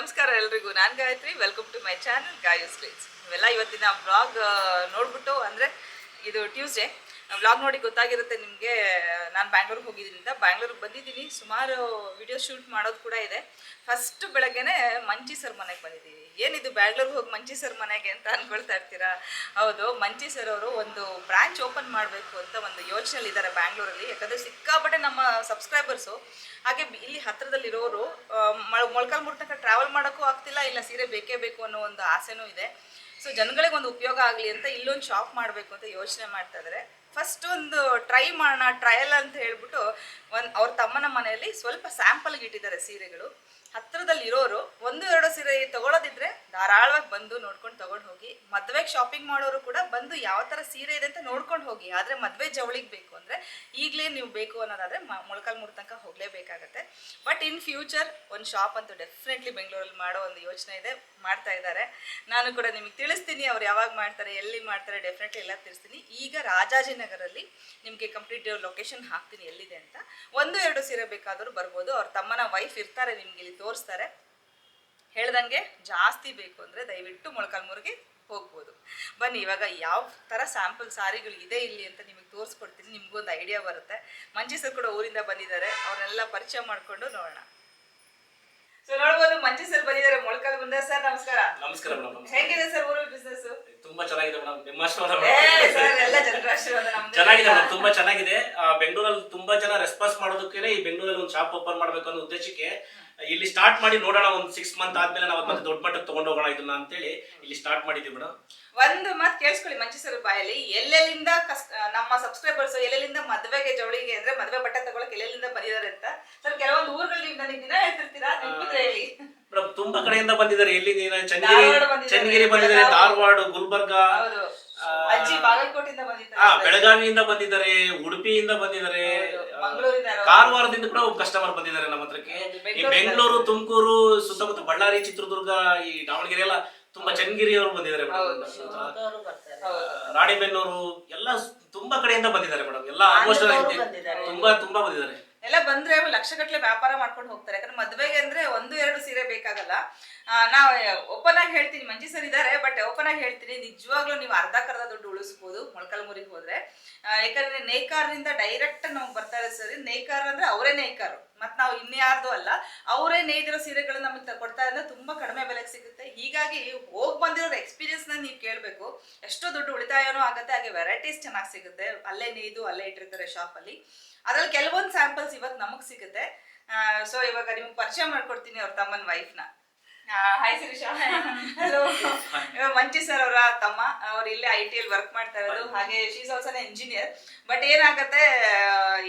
ನಮಸ್ಕಾರ ಎಲ್ರಿಗೂ. ನಾನು Gayatri. Welcome to my channel Gayu styles. ನೀವೆಲ್ಲ ಇವತ್ತಿನ ವ್ಲಾಗ್ ನೋಡ್ಬಿಟ್ಟು ಅಂದರೆ ಇದು ಟ್ಯೂಸ್ಡೇ ವ್ಲಾಗ್ ನೋಡಿ ಗೊತ್ತಾಗಿರುತ್ತೆ ನಿಮಗೆ. ನಾನು ಬ್ಯಾಂಗ್ಳೂರಿಗೆ ಹೋಗಿದ್ದರಿಂದ ಬ್ಯಾಂಗ್ಳೂರಿಗೆ ಬಂದಿದ್ದೀನಿ. ಸುಮಾರು ವಿಡಿಯೋ ಶೂಟ್ ಮಾಡೋದು ಕೂಡ ಇದೆ. ಫಸ್ಟ್ ಬೆಳಗ್ಗೆನೆ ಮಂಚಿ ಸರ್ ಮನೆಗೆ ಬಂದಿದ್ದೀವಿ. ಏನಿದು ಬ್ಯಾಂಗ್ಳೂರಿಗೆ ಹೋಗಿ ಮಂಚಿ ಸರ್ ಮನೆಗೆ ಅಂತ ಅಂದ್ಕೊಳ್ತಾ ಇರ್ತೀರಾ? ಹೌದು, ಮಂಚಿ ಸರ್ ಅವರು ಒಂದು ಬ್ರಾಂಚ್ ಓಪನ್ ಮಾಡಬೇಕು ಅಂತ ಒಂದು ಯೋಚನೆಯಲ್ಲಿ ಇದ್ದಾರೆ ಬ್ಯಾಂಗ್ಳೂರಲ್ಲಿ. ಯಾಕಂದರೆ ಸಿಕ್ಕಾಪಟ್ಟೆ ನಮ್ಮ ಸಬ್ಸ್ಕ್ರೈಬರ್ಸು ಹಾಗೆ ಇಲ್ಲಿ ಹತ್ತಿರದಲ್ಲಿರೋರು ಮೊಳಕಾಲ್ಮೂರು ತನಕ ಟ್ರಾವೆಲ್ ಮಾಡೋಕ್ಕೂ ಆಗ್ತಿಲ್ಲ, ಇಲ್ಲ ಸೀರೆ ಬೇಕೇ ಬೇಕು ಅನ್ನೋ ಒಂದು ಆಸೆನೂ ಇದೆ. ಸೊ ಜನಗಳಿಗೆ ಒಂದು ಉಪಯೋಗ ಆಗಲಿ ಅಂತ ಇಲ್ಲೊಂದು ಶಾಪ್ ಮಾಡಬೇಕು ಅಂತ ಯೋಚನೆ ಮಾಡ್ತಾ ಇದ್ದಾರೆ. ಫಸ್ಟ್ ಒಂದು ಟ್ರೈ ಮಾಡೋಣ, ಟ್ರಯಲ್ ಅಂತ ಹೇಳ್ಬಿಟ್ಟು ಅವ್ರ ತಮ್ಮನ ಮನೆಯಲ್ಲಿ ಸ್ವಲ್ಪ ಸ್ಯಾಂಪಲ್ಗೆ ಇಟ್ಟಿದ್ದಾರೆ ಸೀರೆಗಳು. ಹತ್ತಿರದಲ್ಲಿ ಇರೋರು 1-2 ಸೀರೆ ತಗೊಳ್ಳೋದಿದ್ರೆ ಧಾರಾಳವಾಗಿ ಬಂದು ನೋಡ್ಕೊಂಡು ತಗೊಂಡು ಹೋಗಿ. ಮದುವೆಗೆ ಶಾಪಿಂಗ್ ಮಾಡೋರು ಕೂಡ ಬಂದು ಯಾವ ಥರ ಸೀರೆ ಇದೆ ಅಂತ ನೋಡ್ಕೊಂಡು ಹೋಗಿ. ಆದರೆ ಮದುವೆ ಜವಳಿಗೆ ಬೇಕು ಅಂದರೆ ಈಗಲೇ ನೀವು ಬೇಕು ಅನ್ನೋದಾದರೆ ಮೊಳಕಾಲ್ಮೂರು ತನಕ ಹೋಗಲೇಬೇಕಾಗತ್ತೆ. ಬಟ್ ಇನ್ ಫ್ಯೂಚರ್ ಒಂದು ಶಾಪ್ ಅಂತೂ ಡೆಫಿನೆಟ್ಲಿ ಬೆಂಗಳೂರಲ್ಲಿ ಮಾಡೋ ಒಂದು ಯೋಚನೆ ಇದೆ, ಮಾಡ್ತಾ ಇದ್ದಾರೆ. ನಾನು ಕೂಡ ನಿಮಗೆ ತಿಳಿಸ್ತೀನಿ ಅವ್ರು ಯಾವಾಗ ಮಾಡ್ತಾರೆ, ಎಲ್ಲಿ ಮಾಡ್ತಾರೆ, ಡೆಫಿನೆಟ್ಲಿ ಎಲ್ಲ ತಿಳಿಸ್ತೀನಿ. ಈಗ ರಾಜಾಜಿನಗರಲ್ಲಿ ನಿಮಗೆ ಕಂಪ್ಲೀಟ್ ಲೊಕೇಶನ್ ಹಾಕ್ತೀನಿ ಎಲ್ಲಿದೆ ಅಂತ. 1-2 ಸೀರೆ ಬೇಕಾದರೂ ಬರ್ಬೋದು. ಅವ್ರ ತಮ್ಮನ ವೈಫ್ ಇರ್ತಾರೆ, ನಿಮ್ಗೆ ಇಲ್ಲಿ ತೋರಿಸ್ತಾರೆ. ಹೇಳ್ದಂಗೆ ಜಾಸ್ತಿ ಬೇಕು ಅಂದರೆ ದಯವಿಟ್ಟು ಮೊಳಕಾಲ್ಮೂರಿಗೆ ಹೋಗ್ಬೋದು. ಬನ್ನಿ, ಇವಾಗ ಯಾವ ಥರ ಸ್ಯಾಂಪಲ್ ಸಾರಿಗಳು ಇದೆ ಇಲ್ಲಿ ಅಂತ ನಿಮಗೆ ತೋರಿಸ್ಕೊಡ್ತೀನಿ. ನಿಮ್ಗೊಂದು ಐಡಿಯಾ ಬರುತ್ತೆ. ಮಂಚಿ ಸರ್ ಕೂಡ ಊರಿಂದ ಬಂದಿದ್ದಾರೆ, ಅವ್ರನ್ನೆಲ್ಲ ಪರಿಚಯ ಮಾಡಿಕೊಂಡು ನೋಡೋಣ. ಸೊ ನೋಡ್ಬೋದು, ಮಂಚಿ ಸರ್ ಬಂದಿದ್ದಾರೆ ಮೊಳಕಾಲ್ ಮುಂದೆ. ಸರ್ ನಮಸ್ಕಾರ. ನಮಸ್ಕಾರ ಮೇಡಮ್. ಹೇಗಿದೆ ಸರ್ ಊರಲ್ಲಿ ಬಿಸ್ನೆಸ್? ತುಂಬಾ ಚೆನ್ನಾಗಿದೆ ಮೇಡಮ್. ನಿಮ್ಮ ಆಶೀರ್ವಾದ ಸರ್ ಎಲ್ಲ ಜನರ ಆಶೀರ್ವಾದ ಚೆನ್ನಾಗಿದೆ ಮೇಡಮ್, ತುಂಬಾ ಚೆನ್ನಾಗಿದೆ. ಬೆಂಗಳೂರಲ್ಲಿ ತುಂಬಾ ಜನ ರೆಸ್ಪಾನ್ಸ್ ಮಾಡೋದಕ್ಕೆ ಈ ಬೆಂಗಳೂರಲ್ಲಿ ಒಂದು ಶಾಪ್ ಓಪನ್ ಮಾಡ್ಬೇಕು ಅನ್ನೋ ಉದ್ದೇಶಕ್ಕೆ ಇಲ್ಲಿ ಸ್ಟಾರ್ಟ್ ಮಾಡಿ ನೋಡೋಣ. ಒಂದು 6 ಮಂತ್ ಆದ್ಮೇಲೆ ನಾವು ಮತ್ತೆ ದೊಡ್ಡ ಮಟ್ಟಕ್ಕೆ ತಗೊಂಡು ಹೋಗೋಣ ಇದನ್ನ ಅಂತೇಳಿ ಇಲ್ಲಿ ಸ್ಟಾರ್ಟ್ ಮಾಡಿದ್ವಿ ಮೇಡಮ್. ಒಂದು ಮಾತು ಕೇಳಿಸ್ಕೊಳ್ಳಿ ಮಂಚಿ ಸರ್ ಬಾಯಲ್ಲಿ. ಎಲ್ಲೆಲ್ಲಿಂದ ನಮ್ಮ ಸಬ್ಸ್ಕ್ರೈಬರ್ಸ್ ಎಲ್ಲೆಲ್ಲಿಂದ ಮದುವೆಗೆ ಜವಳಿಗೆ ಅಂದ್ರೆ ಮದುವೆ ಬಟ್ಟೆ ತಗೊಳಕ್ ಎಲ್ಲೆಲ್ಲಿಂದ ಬಂದಿದ್ದಾರೆ ಅಂತ. ಸರ್ ಕೆಲವೊಂದು ಊರುಗಳಲ್ಲಿ ನನಗೆ ದಿನ ಹೇಳ್ತಿರ್ತೀರಾ, ನೆನಪಿದ್ರೆ ಹೇಳಿ. ಮೇಡಮ್ ತುಂಬಾ ಕಡೆಯಿಂದ ಬಂದಿದ್ದಾರೆ. ಎಲ್ಲಿ ಚನ್ನಗಿರಿ ಬಂದಿದ್ದಾರೆ, ಧಾರವಾಡ, ಗುಲ್ಬರ್ಗ, ಅಜ್ಜಿ ಬಾಗಲಕೋಟೆಯಿಂದ ಬಂದಿದ್ದಾರೆ, ಬೆಳಗಾವಿಯಿಂದ ಬಂದಿದ್ದಾರೆ, ಉಡುಪಿಯಿಂದ ಬಂದಿದ್ದಾರೆ, ಕಾರವಾರದಿಂದ ಕೂಡ ಒಬ್ಬ ಕಸ್ಟಮರ್ ಬಂದಿದ್ದಾರೆ ನಮ್ಮ ಹತ್ರಕ್ಕೆ. ಈ ಬೆಂಗಳೂರು, ತುಮಕೂರು ಸುತ್ತಮುತ್ತ, ಬಳ್ಳಾರಿ, ಚಿತ್ರದುರ್ಗ, ಈ ದಾವಣಗೆರೆ ಎಲ್ಲ ತುಂಬಾ ಚನ್ನಗಿರಿಯವರು ಬಂದಿದ್ದಾರೆ ಮೇಡಮ್. ರಾಣಿಬೆನ್ನೂರು ಎಲ್ಲ ತುಂಬಾ ಕಡೆಯಿಂದ ಬಂದಿದ್ದಾರೆ ಮೇಡಮ್. ಎಲ್ಲ ಆಲ್ಮೋಸ್ಟ್ ತುಂಬಾ ಬಂದಿದ್ದಾರೆ. ಎಲ್ಲ ಬಂದ್ರೆ ಲಕ್ಷಗಟ್ಟಲೆ ವ್ಯಾಪಾರ ಮಾಡ್ಕೊಂಡು ಹೋಗ್ತಾರೆ. ಯಾಕಂದ್ರೆ ಮದುವೆಗೆ ಅಂದ್ರೆ 1-2 ಸೀರೆ ಬೇಕಾಗಲ್ಲ. ನಾವು ಓಪನ್ ಆಗಿ ಹೇಳ್ತೀನಿ, ಮಂಚಿ ಸರ್ ಇದ್ದಾರೆ, ಬಟ್ ಓಪನ್ ಆಗಿ ಹೇಳ್ತೀನಿ, ನಿಜವಾಗ್ಲೂ ನೀವು ಅರ್ಧಕ್ಕರ್ಧ ದುಡ್ಡು ಉಳಿಸ್ಬೋದು ಮೊಳಕಾಲ್ಮೂರಿಗೆ ಹೋದ್ರೆ. ಯಾಕಂದ್ರೆ ನೇಕಾರರಿಂದ ಡೈರೆಕ್ಟ್ ನಮ್ಗೆ ಬರ್ತಾರೆ ಸರ್. ನೇಕಾರ ಅಂದ್ರೆ ಅವರೇ ನೇಕಾರು, ಮತ್ ನಾವು ಇನ್ಯಾರ್ದು ಅಲ್ಲ, ಅವರೇ ನೇಯ್ದಿರೋ ಸೀರೆಗಳು ನಮಗೆ ಕೊಡ್ತಾ ಇದ್ರೆ ತುಂಬಾ ಕಡಿಮೆ ಬೆಲೆಗೆ ಸಿಗುತ್ತೆ. ಹೀಗಾಗಿ ಹೋಗಿ ಬಂದಿರೋ ಎಕ್ಸ್ಪೀರಿಯನ್ಸ್ ನ ನೀವು ಕೇಳಬೇಕು. ಎಷ್ಟೋ ದುಡ್ಡು ಉಳಿತಾಯನೂ ಆಗುತ್ತೆ, ಹಾಗೆ ವೆರೈಟೀಸ್ ಚೆನ್ನಾಗಿ ಸಿಗುತ್ತೆ. ಅಲ್ಲೇ ನೇಯ್ದು ಅಲ್ಲೇ ಇಟ್ಟಿರ್ತಾರೆ ಶಾಪ್ ಅಲ್ಲಿ. ಅದ್ರಲ್ಲಿ ಕೆಲವೊಂದು ಸ್ಯಾಂಪಲ್ಸ್ ಇವತ್ತು ನಮಗ್ ಸಿಗುತ್ತೆ. ಸೊ ಇವಾಗ ನಿಮ್ಗೆ ಪರಿಚಯ ಮಾಡ್ಕೊಡ್ತೀನಿ ಅವ್ರ ತಮ್ಮನ ವೈಫ್ನ. Hi Shirisha. Hello. Manchi sir ಅವರ ತಮ್ಮ, ಅವ್ರು ಇಲ್ಲೇ IT ಅಲ್ಲಿ ವರ್ಕ್ ಮಾಡ್ತಾ ಇರೋದು. ಹಾಗೆ ಶೀಸ್ ಆಲ್ಸೋ ಎಂಜಿನಿಯರ್. ಬಟ್ ಏನಾಗತ್ತೆ,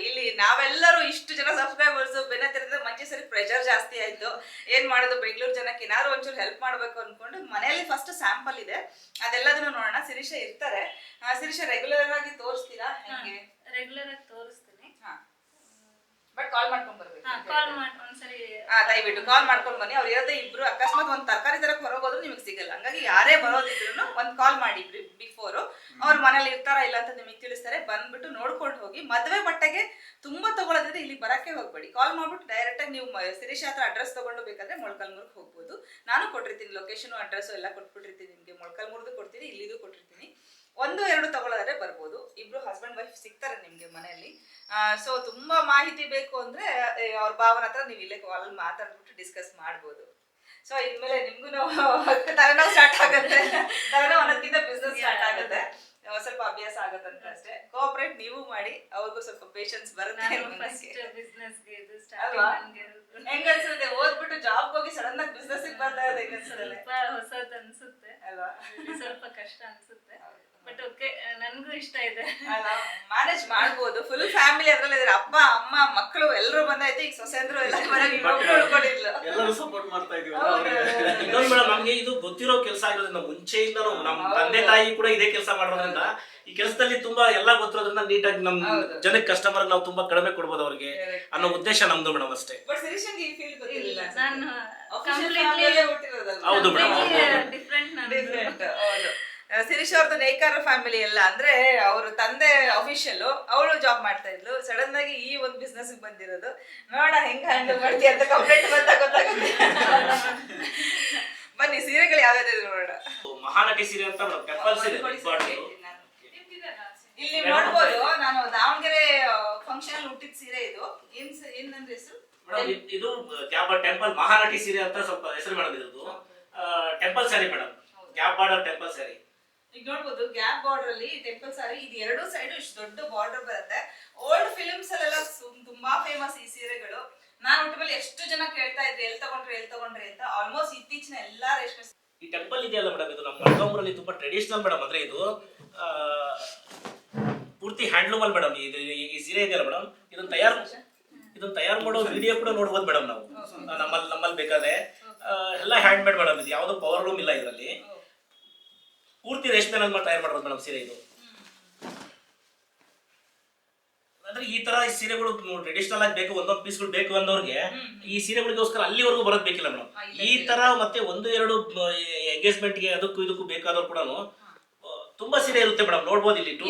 ಇಲ್ಲಿ ನಾವೆಲ್ಲರೂ ಇಷ್ಟು ಜನ ಸಬ್ಸ್ಕ್ರೈಬರ್ಸ್ ಬೆನ್ನತ್ತಿರೋದ್ರೆ ಮಂಚಿ ಸರ್ ಪ್ರೆಷರ್ ಜಾಸ್ತಿ ಆಯ್ತು. ಏನ್ ಮಾಡೋದು, ಬೆಂಗಳೂರು ಜನಕ್ಕೆ ಏನಾದ್ರು ಒಂಚೂರು ಹೆಲ್ಪ್ ಮಾಡ್ಬೇಕು ಅನ್ಕೊಂಡು ಮನೆಯಲ್ಲಿ ಫಸ್ಟ್ ಸ್ಯಾಂಪಲ್ ಇದೆ, ಅದೆಲ್ಲದನ್ನು ನೋಡೋಣ. ಶಿರೀಷಾ ಇರ್ತಾರೆ. ಶಿರೀಷಾ ರೆಗ್ಯುಲರ್ ಆಗಿ ತೋರಿಸ್ತೀರಾ ಹೆಂಗೆ? ರೆಗ್ಯುಲರ್ ಆಗಿ ತೋರಿಸ್ತೀನಿ, ಬಟ್ ಕಾಲ್ ಮಾಡ್ಕೊಂಡ್ ಬರ್ಬೇಕು. ದಯವಿಟ್ಟು ಕಾಲ್ ಮಾಡ್ಕೊಂಡ್ ಬನ್ನಿ. ಅವ್ರು ಇರೋದೇ ಇಬ್ರು. ಅಕಸ್ಮಾತ್ ಒಂದ್ ತರಕಾರಿ ತರಕ್ ಹೊರಗೋದ್ರು ನಿಮಗೆ ಸಿಗಲ್ಲ. ಹಂಗಾಗಿ ಯಾರೇ ಬರೋದಿದ್ರು ಒಂದ್ ಕಾಲ್ ಮಾಡಿ ಬಿಫೋರ್. ಅವ್ರ ಮನೇಲಿ ಇರ್ತಾರ ಇಲ್ಲ ಅಂತ ನಿಮಗೆ ತಿಳಿಸ್ತಾರೆ. ಬಂದ್ಬಿಟ್ಟು ನೋಡ್ಕೊಂಡು ಹೋಗಿ. ಮದುವೆ ಬಟ್ಟೆಗೆ ತುಂಬಾ ತಗೊಳ್ಳೋದಿದ್ರೆ ಇಲ್ಲಿ ಬರಕ್ಕೆ ಹೋಗ್ಬೇಡಿ. ಕಾಲ್ ಮಾಡ್ಬಿಟ್ಟು ಡೈರೆಕ್ಟ್ ಆಗಿ ನೀವು ಶಿರೀಷಾ ಹತ್ರ ಅಡ್ರೆಸ್ ತಗೊಂಡು ಬೇಕಾದ್ರೆ ಮೊಳಕಾಲ್ಮೂರ್ಗೆ ಹೋಗ್ಬೋದು. ನಾನು ಕೊಟ್ಟಿರ್ತೀನಿ ಲೊಕೇಶನ್, ಅಡ್ರೆಸ್ ಎಲ್ಲ ಕೊಟ್ಬಿಟ್ಟಿರ್ತೀನಿ ನಿಮ್ಗೆ. ಮೊಳಕಾಲ್ಮೂರ್ದು ಕೊಡ್ತೀನಿ, ಇಲ್ಲಿದು ಕೊಟ್ಟಿರ್ತೀನಿ. 1-2 ತಗೊಳ್ಳೋದ್ರೆ ಬರ್ಬೋದು. ಇಬ್ರು ಹಸ್ಬೆಂಡ್ ವೈಫ್ ಸಿಗ್ತಾರೆ ನಿಮ್ಗೆ ಮನೆಯಲ್ಲಿ. ಸೊ ತುಂಬಾ ಮಾಹಿತಿ ಬೇಕು ಅಂದ್ರೆ ಅವ್ರ ಭಾವನ ಹತ್ರ ನೀವು ಇಲ್ಲೇ ಕಾಲ್ ಮಾತಾಡ್ಬಿಟ್ಟು ಡಿಸ್ಕಸ್ ಮಾಡ್ಬೋದು. ಸೊ ಇನ್ಮೇಲೆ ನಿಮ್ಗೂ ತಲೆನೋವು ಸ್ಟಾರ್ಟ್ ಆಗುತ್ತೆ, ತಲೆನೋವು ಅನ್ನೋದಕ್ಕಿಂತ ಬಿಸ್ನೆಸ್ ಸ್ಟಾರ್ಟ್ ಆಗುತ್ತೆ. ಸ್ವಲ್ಪ ಅಭ್ಯಾಸ ಆಗತ್ತಂತ ಅಷ್ಟೇ. ಕೋಆಪರೇಟ್ ನೀವು ಮಾಡಿ, ಅವ್ರಿಗೂ ಸ್ವಲ್ಪ ಪೇಷನ್ಸ್ ಬರುತ್ತೆ. ಹೆಂಗ ಅನ್ಸುತ್ತೆ ಓದ್ಬಿಟ್ಟು ಜಾಬ್ ಹೋಗಿ ಸಡನ್ ಆಗಿ ಬಿಸ್ನೆಸ್ ಬರ್ತಾ ಇದೆ? ಹೊಸದ್ ಅನ್ಸುತ್ತೆ ಅಲ್ವಾ? ಸ್ವಲ್ಪ ಕಷ್ಟ ಅನ್ಸುತ್ತೆ, ಬಟ್ ಓಕೆ, ನನ್ಗೂ ಇಷ್ಟ ಇದೆ. ಮ್ಯಾನೇಜ್ ಮಾಡ್ಬೋದು. ಫುಲ್ ಫ್ಯಾಮಿಲಿ ಅದ್ರಲ್ಲಿ ಇದ್ರೆ, ಅಪ್ಪ ಅಮ್ಮ ಮಕ್ಕಳು ಎಲ್ಲರೂ ಬಂದಾಯ್ತು. ಈಗ ಸೊಸೆಂದ್ರು ಎಲ್ಲ ಉಳ್ಕೊಂಡಿದ್ಲು, ಎಲ್ಲರೂ ಸಪೋರ್ಟ್ ಮಾಡ್ತಾ ಇದೀವಿ. ಇನ್ನೊಂದು ಮೇಡಮ್, ನಮ್ಗೆ ಇದು ಗೊತ್ತಿರೋ ಕೆಲಸ ಆಗಿರೋದ್ರಿಂದ ಮುಂಚೆಯಿಂದ ನಮ್ಮ ತಂದೆ ತಾಯಿ ಕೂಡ ಇದೇ ಕೆಲಸ ಮಾಡೋದ್ರಿಂದ ಈ ಕೆಲಸದಲ್ಲಿ ತುಂಬಾ ಎಲ್ಲ ಗೊತ್ತಿರೋದ್ರಿಂದ ನೀಟಾಗಿ ನಮ್ ಜನಕ್ಕೆ ಕಸ್ಟಮರ್ ನಾವು ತುಂಬಾ ಕಡಿಮೆ ಕೊಡ್ಬೋದು ಅವ್ರಿಗೆ ಅನ್ನೋ ಉದ್ದೇಶ ನಮ್ದು ಮೇಡಮ್ ಅಷ್ಟೇ. ನಾನು ಹೌದು ಮೇಡಮ್, ಡಿಫ್ರೆಂಟ್. ಶಿರೀಶ್ ಅವ್ರದ್ದು ನೇಕಾರ ಫ್ಯಾಮಿಲಿ ಎಲ್ಲ ಅಂದ್ರೆ ಅವ್ರ ತಂದೆ ಅಫಿಷಿಯಲ್, ಅವಳು ಜಾಬ್ ಮಾಡ್ತಾ ಇದ್ಲು. ಸಡನ್ ಆಗಿ ಈ ಒಂದು ಬಿಸ್ನೆಸ್ ಬಂದಿರೋದು. ನೋಡ ಹೆಂಗ್ ಹ್ಯಾಂಡಲ್ ಮಾಡ್ತೀಯ ಅಂತ ಕಂಪ್ಲೇಂಟ್ ಬಂದಾಗ ಗೊತ್ತಾಗುತ್ತೆ. ಬನ್ನಿ ಸೀರೆಗಳು ಯಾವ್ದಾದ್ರು ನೋಡೋಣ. ಮಹಾನಟಿ ಸೀರೆ ಅಂತ ಮೇಡಮ್, ಟೆಂಪಲ್ ಸೀರೆ ಇಲ್ಲಿ ನೋಡ್ಬೋದು. ನಾನು ದಾವಣಗೆರೆ ಫಂಕ್ಷನ್ ಹುಟ್ಟಿದ ಸೀರೆ ಇದು. ಏನಂದ್ರೆ ಹೆಸರು ಮೇಡಮ್, ಇದು ಗ್ಯಾಪ್ ಟೆಂಪಲ್ ಮಹಾನಟಿ ಸೀರೆ ಅಂತ ಸ್ವಲ್ಪ ಹೆಸರು ಮೇಡಮ್. ಇರೋದು temple sari madam, gap border temple sari. ಈಗ ನೋಡ್ಬೋದು ಗ್ಯಾಪ್ ಬಾರ್ಡರ್ ಅಲ್ಲಿ ಟೆಂಪಲ್ ಸಾರಿ. ಇದು ಎರಡು ಸೈಡ್ ಇಷ್ಟು ದೊಡ್ಡ ಬಾರ್ಡರ್ ಬರುತ್ತೆ. ಓಲ್ಡ್ ಫಿಲ್ಮ್ಸ್ ಅಲ್ಲೆಲ್ಲ ತುಂಬಾ ಫೇಮಸ್ ಈ ಸೀರೆಗಳು. ನಾನು ಒಟ್ಟಿನಲ್ಲಿ ಎಷ್ಟು ಜನ ಕೇಳ್ತಾ ಇದ್ರಿ ಎಲ್ಲಿ ತಗೊಂಡ್ರಿ ಅಂತ. ಆಲ್ಮೋಸ್ಟ್ ಇತ್ತೀಚಿನ ಎಲ್ಲಾ ರೇಷ್ಮೆ ಈ ಟೆಂಪಲ್ ಇದೆಯಲ್ಲ ಮೇಡಮ್, ಇದು ನಮ್ಮ ಮಳಗಾಮೂರಲ್ಲಿ ತುಂಬಾ ಟ್ರೆಡಿಷನಲ್ ಮೇಡಮ್. ಅಂದ್ರೆ ಇದು ಪೂರ್ತಿ ಹ್ಯಾಂಡ್ಲೂಮ್ ಅಲ್ಲಿ ಮೇಡಮ್. ಇದು ಈ ಸೀರೆ ಇದೆಯಲ್ಲ ಮೇಡಮ್, ಇದನ್ನ ತಯಾರು ಮಾಡೋ ವಿಡಿಯೋ ಕೂಡ ನೋಡ್ಬೋದು ಮೇಡಮ್ ನಾವು. ನಮ್ಮಲ್ಲಿ ಬೇಕಾದ್ರೆ ಎಲ್ಲ ಹ್ಯಾಂಡ್ ಮೇಡ್ ಮೇಡಮ್. ಇದು ಯಾವ್ದೋ ಪವರ್ ರೂಮ್ ಇಲ್ಲ ಇದರಲ್ಲಿ. ಪೂರ್ತಿ ರೇಷ್ಮೆ ತಯಾರು ಮಾಡೋದು ಮೇಡಮ್ ಸೀರೆ ಇದು. ಅಂದ್ರೆ ಈ ತರ ಸೀರೆಗಳು ಟ್ರೆಡಿಷನಲ್ ಆಗಿ ಬೇಕು, ಒಂದೊಂದು ಪೀಸ್ಗಳು ಬೇಕು ಅನ್ನೋರ್ಗೆ ಈ ಸೀರೆಗಳಿಗೋಸ್ಕರ ಅಲ್ಲಿವರೆಗೂ ಬರೋದ್ ಬೇಕಿಲ್ಲ ಮೇಡಮ್. ಈ ತರ ಮತ್ತೆ 1-2 ಎಂಗೇಜ್ಮೆಂಟ್ ಗೆ ಅದಕ್ಕೂ ಇದಕ್ಕೂ ಬೇಕಾದವ್ರು ಕೂಡ ತುಂಬಾ ಸೀರೆ ಇರುತ್ತೆ ಮೇಡಮ್. ನೋಡ್ಬೋದು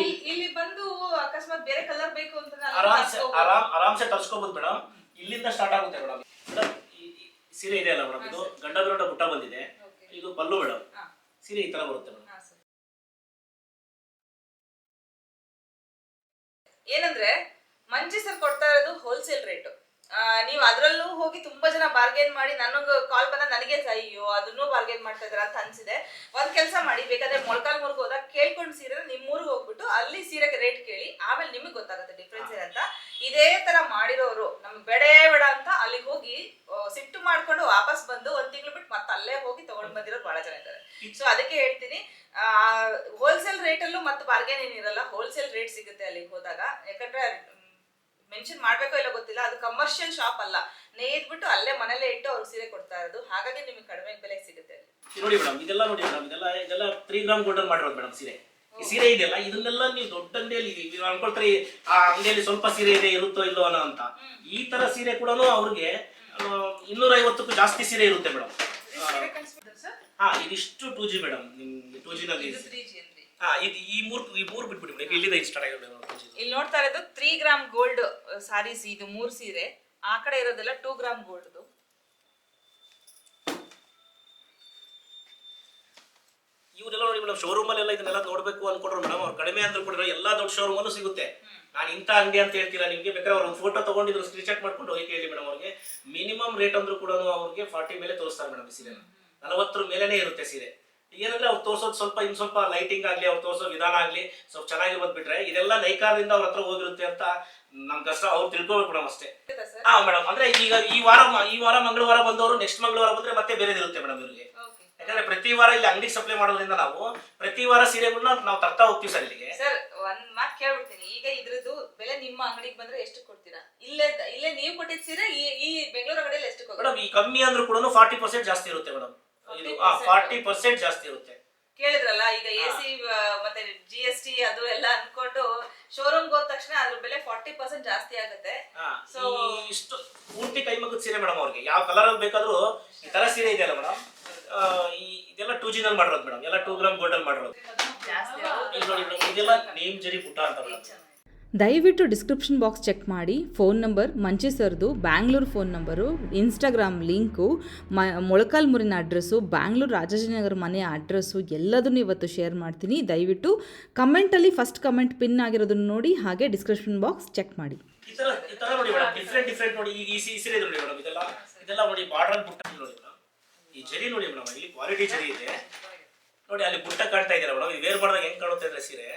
ಇಲ್ಲಿ ಬಂದು ಅಕಸ್ಮಾತ್ ಬೇರೆ ಕಲರ್ ಬೇಕು ಅಂತ ಆರಾಮ್ಸೆ ತರ್ಸ್ಕೋಬಹುದು ಮೇಡಮ್. ಇಲ್ಲಿಂದ ಸ್ಟಾರ್ಟ್ ಆಗುತ್ತೆ ಮೇಡಮ್. ಈ ಸೀರೆ ಇದೆ ಅಲ್ಲ ಮೇಡಮ್, ಇದು ಗಂಡ ಬಿರೋಟ ಬುಟ್ಟ ಬಂದಿದೆ. ಇದು ಪಲ್ಲು ಮೇಡಮ್. ಸೀರೆ ಈ ತರ ಬರುತ್ತೆ ಮೇಡಮ್. ಏನಂದ್ರೆ ಮಂಜಿ ಸರ್ ಕೊಡ್ತಾ ಇರೋದು ಹೋಲ್ಸೇಲ್ ರೇಟ್. ನೀವು ಅದ್ರಲ್ಲೂ ಹೋಗಿ ತುಂಬಾ ಜನ ಬಾರ್ಗೇನ್ ಮಾಡಿ ನನಗೆ ಕಾಲ್ ಬಂದ ನನಗೆ ಅಯ್ಯೋ ಅದನ್ನೂ ಬಾರ್ಗೇನ್ ಮಾಡ್ತಾ ಇದಾರ ಅಂತ ಅನ್ಸಿದೆ. ಒಂದ್ ಕೆಲಸ ಮಾಡಿ, ಬೇಕಾದ್ರೆ ಮೊಳಕಾಲ್ಮೂರ್ಗೆ ಹೋದಾಗ ಕೇಳ್ಕೊಂಡು ಸೀರೆ ನಿಮ್ಮೂರ್ಗೆ ಹೋಗ್ಬಿಟ್ಟು ಅಲ್ಲಿ ಸೀರೆಗೆ ರೇಟ್ ಕೇಳಿ, ಆಮೇಲೆ ನಿಮಗೆ ಗೊತ್ತಾಗುತ್ತೆ ಡಿಫ್ರೆನ್ಸ್ ಏನಂತ. ಇದೇ ತರ ಮಾಡಿರೋರು ನಮ್ಗೆ ಬೇಡ ಅಂತ ಅಲ್ಲಿಗೆ ಹೋಗಿ ಸಿಟ್ಟು ಮಾಡ್ಕೊಂಡು ವಾಪಸ್ ಬಂದು 1 ತಿಂಗಳು ಬಿಟ್ಟು ಮತ್ತೆ ಅಲ್ಲೇ ಹೋಗಿ ತಗೊಂಡ್ ಬಂದಿರೋರು ಬಹಳ ಜನ ಇದ್ದಾರೆ. ಸೊ ಅದಕ್ಕೆ ಹೇಳ್ತೀನಿ, ಹೋಲ್ಸೇಲ್ ರೇಟ್ ಅಲ್ಲೂ ಮತ್ತೆ ಬಾರ್ಗೇನ್ ಏನಿರಲ್ಲ, ಹೋಲ್ಸೇಲ್ ರೇಟ್ ಸಿಗುತ್ತೆ ಅಲ್ಲಿಗೆ ಹೋದಾಗ. ಯಾಕಂದ್ರೆ ಮೆನ್ಷನ್ ಮಾಡ್ಬೇಕೋ ಇಲ್ಲ ಗೊತ್ತಿಲ್ಲ, ಅದು ಕಮರ್ಷಿಯಲ್ ಶಾಪ್ ಅಲ್ಲ, ನೇಯ್ದ್ಬಿಟ್ಟು ಅಲ್ಲೇ ಮನೇಲೆ ಇಟ್ಟು ಅವ್ರು ಸೀರೆ ಕೊಡ್ತಾ ಇರೋದು. ಹಾಗಾಗಿ ನಿಮಗೆ ಕಡಿಮೆ ಬೆಲೆಗೆ ಸಿಗುತ್ತೆ ಅಲ್ಲಿ. ನೋಡಿ ಮೇಡಮ್, ಇದೆಲ್ಲ ನೋಡಿ ಮೇಡಮ್, ಇದೆಲ್ಲ 3 ಗ್ರಾಮ್ ಗೋಲ್ಡನ್ ಮಾಡಿರೋದು ಮೇಡಮ್ ಸೀರೆ. ಈ ಸೀರೆ ಇದೆಯಲ್ಲ, ಇದನ್ನೆಲ್ಲ ನೀವು ದೊಡ್ಡ ಅಂಗಡಿಯಲ್ಲಿ ಅನ್ಕೊಳ್ತಾರೆ ಆ ಅಂಗಡಿಯಲ್ಲಿ ಸ್ವಲ್ಪ ಸೀರೆ ಇದೆ ಇರುತ್ತೋ ಇಲ್ಲೋ ಅನ್ನೋ ಅಂತ. ಈ ತರ ಸೀರೆ ಕೂಡ ಅವ್ರಿಗೆ 250ಕ್ಕೂ ಜಾಸ್ತಿ ಸೀರೆ ಇರುತ್ತೆ ಮೇಡಮ್. ಇದಿಷ್ಟು 2G ಮೇಡಮ್. ನಿಮ್ಗೆ 2G ನಲ್ಲಿ ಇದು ಈ ಮೂರು ಬಿಟ್ಬಿಡಿ ಮೇಡಮ್. ಇಲ್ಲಿಂದ ಸ್ಟಾರ್ಟ್ ಆಗಿದೆ. ಇಲ್ಲಿ ನೋಡ್ತಾ ಇರೋದು 3 ಗ್ರಾಮ್ ಗೋಲ್ಡ್ ಸಾರೀಸ್. ಇದು 3 ಸೀರೆ. ಆ ಕಡೆ ಇರೋದೆಲ್ಲ 2 ಗ್ರಾಮ್ ಗೋಲ್ಡ್. ಇವರೆಲ್ಲ ನೋಡಿ ಮೇಡಮ್, ಶೋರೂಮ್ ಅಲ್ಲೆಲ್ಲ ಇದನ್ನೆಲ್ಲ ನೋಡ್ಬೇಕು ಅನ್ಕೊಂಡ್ರು ಮೇಡಮ್, ಅವ್ರು ಕಡಿಮೆ ಅಂದ್ರೂ ಕೂಡ ಎಲ್ಲಾ ದೊಡ್ಡ ಶೋರೂಮ್ ಅಲ್ಲೂ ಸಿಗುತ್ತೆ. ನಾನು ಇಂಥ ಅಂಗಡಿ ಅಂತ ಹೇಳ್ತೀರಾ, ನಿಮ್ಗೆ ಬೇಕಾದ್ರೆ ಅವ್ರ ಒಂದು ಫೋಟೋ ತಗೊಂಡಿದ್ರು ಸ್ಕ್ರೀನ್ ಶಾಟ್ ಮಾಡ್ಕೊಂಡು ಹೋಗಿ ಕೇಳಿ ಮೇಡಮ್. ಅವ್ರಿಗೆ ಮಿನಿಮಮ್ ರೇಟ್ ಅಂದ್ರೂ ಕೂಡ ಅವ್ರಿಗೆ 40 ಮೇಲೆ ತೋರಿಸ್ತಾರೆ ಮೇಡಮ್. ಸೀರೆ 40 ಮೇಲೆನೇ ಇರುತ್ತೆ ಸೀರೆ. ಏನಂದ್ರೆ ಅವ್ರು ತೋರ್ಸೋದು ಸ್ವಲ್ಪ ಇನ್ ಸ್ವಲ್ಪ ಲೈಟಿಂಗ್ ಆಗ್ಲಿ, ಅವ್ರು ತೋರ್ಸೋ ವಿಧಾನ ಆಗ್ಲಿ ಸ್ವಲ್ಪ ಚೆನ್ನಾಗಿರೋದ್ ಬಿಟ್ರೆ ಇದೆಲ್ಲ ನೈಕಾರದಿಂದ ಅವ್ರ ಹತ್ರ ಹೋಗಿರುತ್ತೆ ಅಂತ ನಮ್ ಕಷ್ಟ ಅವ್ರು ತಿಳ್ಕೊಬೇಕು ಮೇಡಮ್ ಅಷ್ಟೇ. ಮೇಡಮ್ ಅಂದ್ರೆ ಈಗ ಈ ವಾರ ಮಂಗಳವಾರ ಬಂದವರು ನೆಕ್ಸ್ಟ್ ಮಂಗಳವಾರ ಬಂದ್ರೆ ಮತ್ತೆ ಬೇರೆದಿರುತ್ತೆ ಮೇಡಮ್ ಇವ್ರಿಗೆ. ಯಾಕಂದ್ರೆ ಪ್ರತಿ ವಾರ ಇಲ್ಲಿ ಅಂಗಡಿ ಸಪ್ಲೈ ಮಾಡೋದ್ರಿಂದ ನಾವು ಪ್ರತಿ ವಾರ ಸೀರೆಗಳನ್ನ ನಾವು ತರ್ತಾ ಹೋಗ್ತೀವಿ ಸರ್ ಇಲ್ಲಿಗೆ. ಸರ್ ಒಂದ್ ಮಾತು ಕೇಳ್ಬಿಡ್ತೀನಿ, ಈಗ ಇದ್ರದ್ದು ಬೆಲೆ ನಿಮ್ಮ ಅಂಗಡಿಗೆ ಬಂದ್ರೆ ಎಷ್ಟು ಕೊಡ್ತೀರಾ? ಇಲ್ಲೇ ನೀವು ಕೊಟ್ಟಿದ್ ಸೀರೆ ಈ ಬೆಂಗಳೂರು ಅಂಗಡಿಯಲ್ಲಿ ಎಷ್ಟು ಕೊಡ್ತೀರಾ ಮೇಡಮ್? ಈ ಕಮ್ಮಿ ಅಂದ್ರೂ ಕೂಡ 40% ಜಾಸ್ತಿ ಇರುತ್ತೆ ಮೇಡಮ್. ಇದು 40% ಜಾಸ್ತಿ ಇರುತ್ತೆ. ಕೇಳಿದ್ರಲ್ಲ, ಈಗ AC ಮತ್ತೆ GST ಅದು ಎಲ್ಲ ಅನ್ಕೊಂಡು ಶೋರೂಮ್ ಹೋದ ತಕ್ಷಣ ಅದ್ರ ಬೆಲೆ 40% ಜಾಸ್ತಿ ಆಗುತ್ತೆ. ಸೊ ಇಷ್ಟು ಪೂರ್ತಿ ಕೈ ಮಗದ ಸೀರೆ ಮೇಡಮ್. ಅವ್ರಿಗೆ ಯಾವ ಕಲರ್ ಬೇಕಾದ್ರೂ ಈ ತರ ಸೀರೆ ಇದೆಯಲ್ಲ ಮೇಡಮ್, ಇದೆಲ್ಲ 2G ನಲ್ಲಿ ಮಾಡಿರೋದು ಮೇಡಮ್. ಎಲ್ಲ 2 ಗ್ರಾಮ್ ಗೋಲ್ಡ್ ಅಲ್ಲಿ ಮಾಡಿರೋದು. ಇದೆಲ್ಲ ನೇಮ್ ಜರಿ ಬುಟ್ಟ ಅಂತ ಮೇಡಮ್. ದಯವಿಟ್ಟು ಡಿಸ್ಕ್ರಿಪ್ಷನ್ ಬಾಕ್ಸ್ ಚೆಕ್ ಮಾಡಿ. ಫೋನ್ ನಂಬರ್ ಮಂಚಿ ಸರ್ದು, Bangalore phone number, Instagram link, ಮೊಳಕಾಲ್ಮೂರಿನ ಅಡ್ರೆಸ್ಸು, ಬ್ಯಾಂಗ್ಳೂರು ರಾಜಾಜಿನಗರ ಮನೆಯ ಅಡ್ರೆಸ್ಸು ಎಲ್ಲದನ್ನು ಇವತ್ತು ಶೇರ್ ಮಾಡ್ತೀನಿ. ದಯವಿಟ್ಟು ಕಮೆಂಟಲ್ಲಿ ಫಸ್ಟ್ ಕಮೆಂಟ್ ಪಿನ್ ಆಗಿರೋದನ್ನು ನೋಡಿ, ಹಾಗೆ ಡಿಸ್ಕ್ರಿಪ್ಷನ್ ಬಾಕ್ಸ್ ಚೆಕ್ ಮಾಡಿ. ಈ ತರ ನೋಡಿ ಮೇಡಮ್, ಡಿಫ್ರೆಂಟ್ ನೋಡಿ. ಈ ಸೀರೆ ನೋಡಿ ಮೇಡಮ್, ಇದೆಲ್ಲ ನೋಡಿ ಬಾರ್ಡರ್ ಬುಟ್ಟ ನೋಡಿ ಮೇಡಮ್. ಈ ಜರಿ ನೋಡಿ ಮೇಡಮ್, ಇಲ್ಲಿ ಕ್ವಾಲಿಟಿ ಜರಿ ಇದೆ ನೋಡಿ. ಅಲ್ಲಿ ಬುಟ್ಟ ಕಾಣ್ತಾ ಇದೆಯಲ್ಲ ಮೇಡಮ್, ಇದು ವೇರ್ ಮಾಡಿದಾಗ ಹೆಂಗ್ ಕಾಣುತ್ತೆ ಅಂದ್ರೆ ಸೀರೆ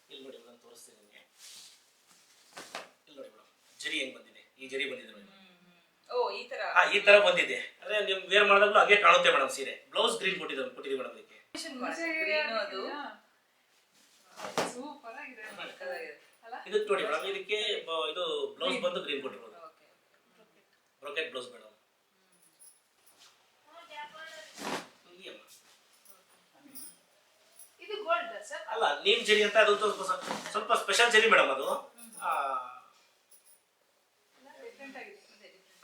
ಇಲ್ಲಿ ನೋಡಿ ಮೇಡಮ್, ತೋರಿಸ್ತೀನಿ ನಿಮಗೆ. ಇಲ್ಲಿ ನೋಡಿ ಮೇಡಮ್, ಜರಿ ಹೆಂಗ್ ಬಂದಿದೆ. ಈ ಜರಿ ಬಂದಿದೆ ನೋಡಿ. ಈ ತರ ಬಂದಿದೆ. ಅಂದ್ರೆ ನಿಮ್ ವೇರ್ ಮಾಡಿದಾಗಲೂ ಹಾಗೆ ಕಾಣುತ್ತೆ ಮೇಡಮ್ ಸೀರೆ. ಬ್ಲೌಸ್ ಗ್ರೀನ್ ಕೊಟ್ಟಿದ್ದೀವಿ ಮೇಡಮ್ ಇದಕ್ಕೆ. ಇದಕ್ಕೆ ನೋಡಿ ಮೇಡಮ್, ಇದಕ್ಕೆ ಇದು ಬ್ಲೌಸ್ ಬಂದು ಗ್ರೀನ್ ಕೊಟ್ಟಿರೋದು. Brocade blouse madam. ಅಲ್ಲ, ನೀಮ್ ಜರಿ ಅಂತ ಅದು ಸ್ವಲ್ಪ ಸ್ಪೆಷಲ್ ಜರಿ ಮೇಡಮ್. ಅದು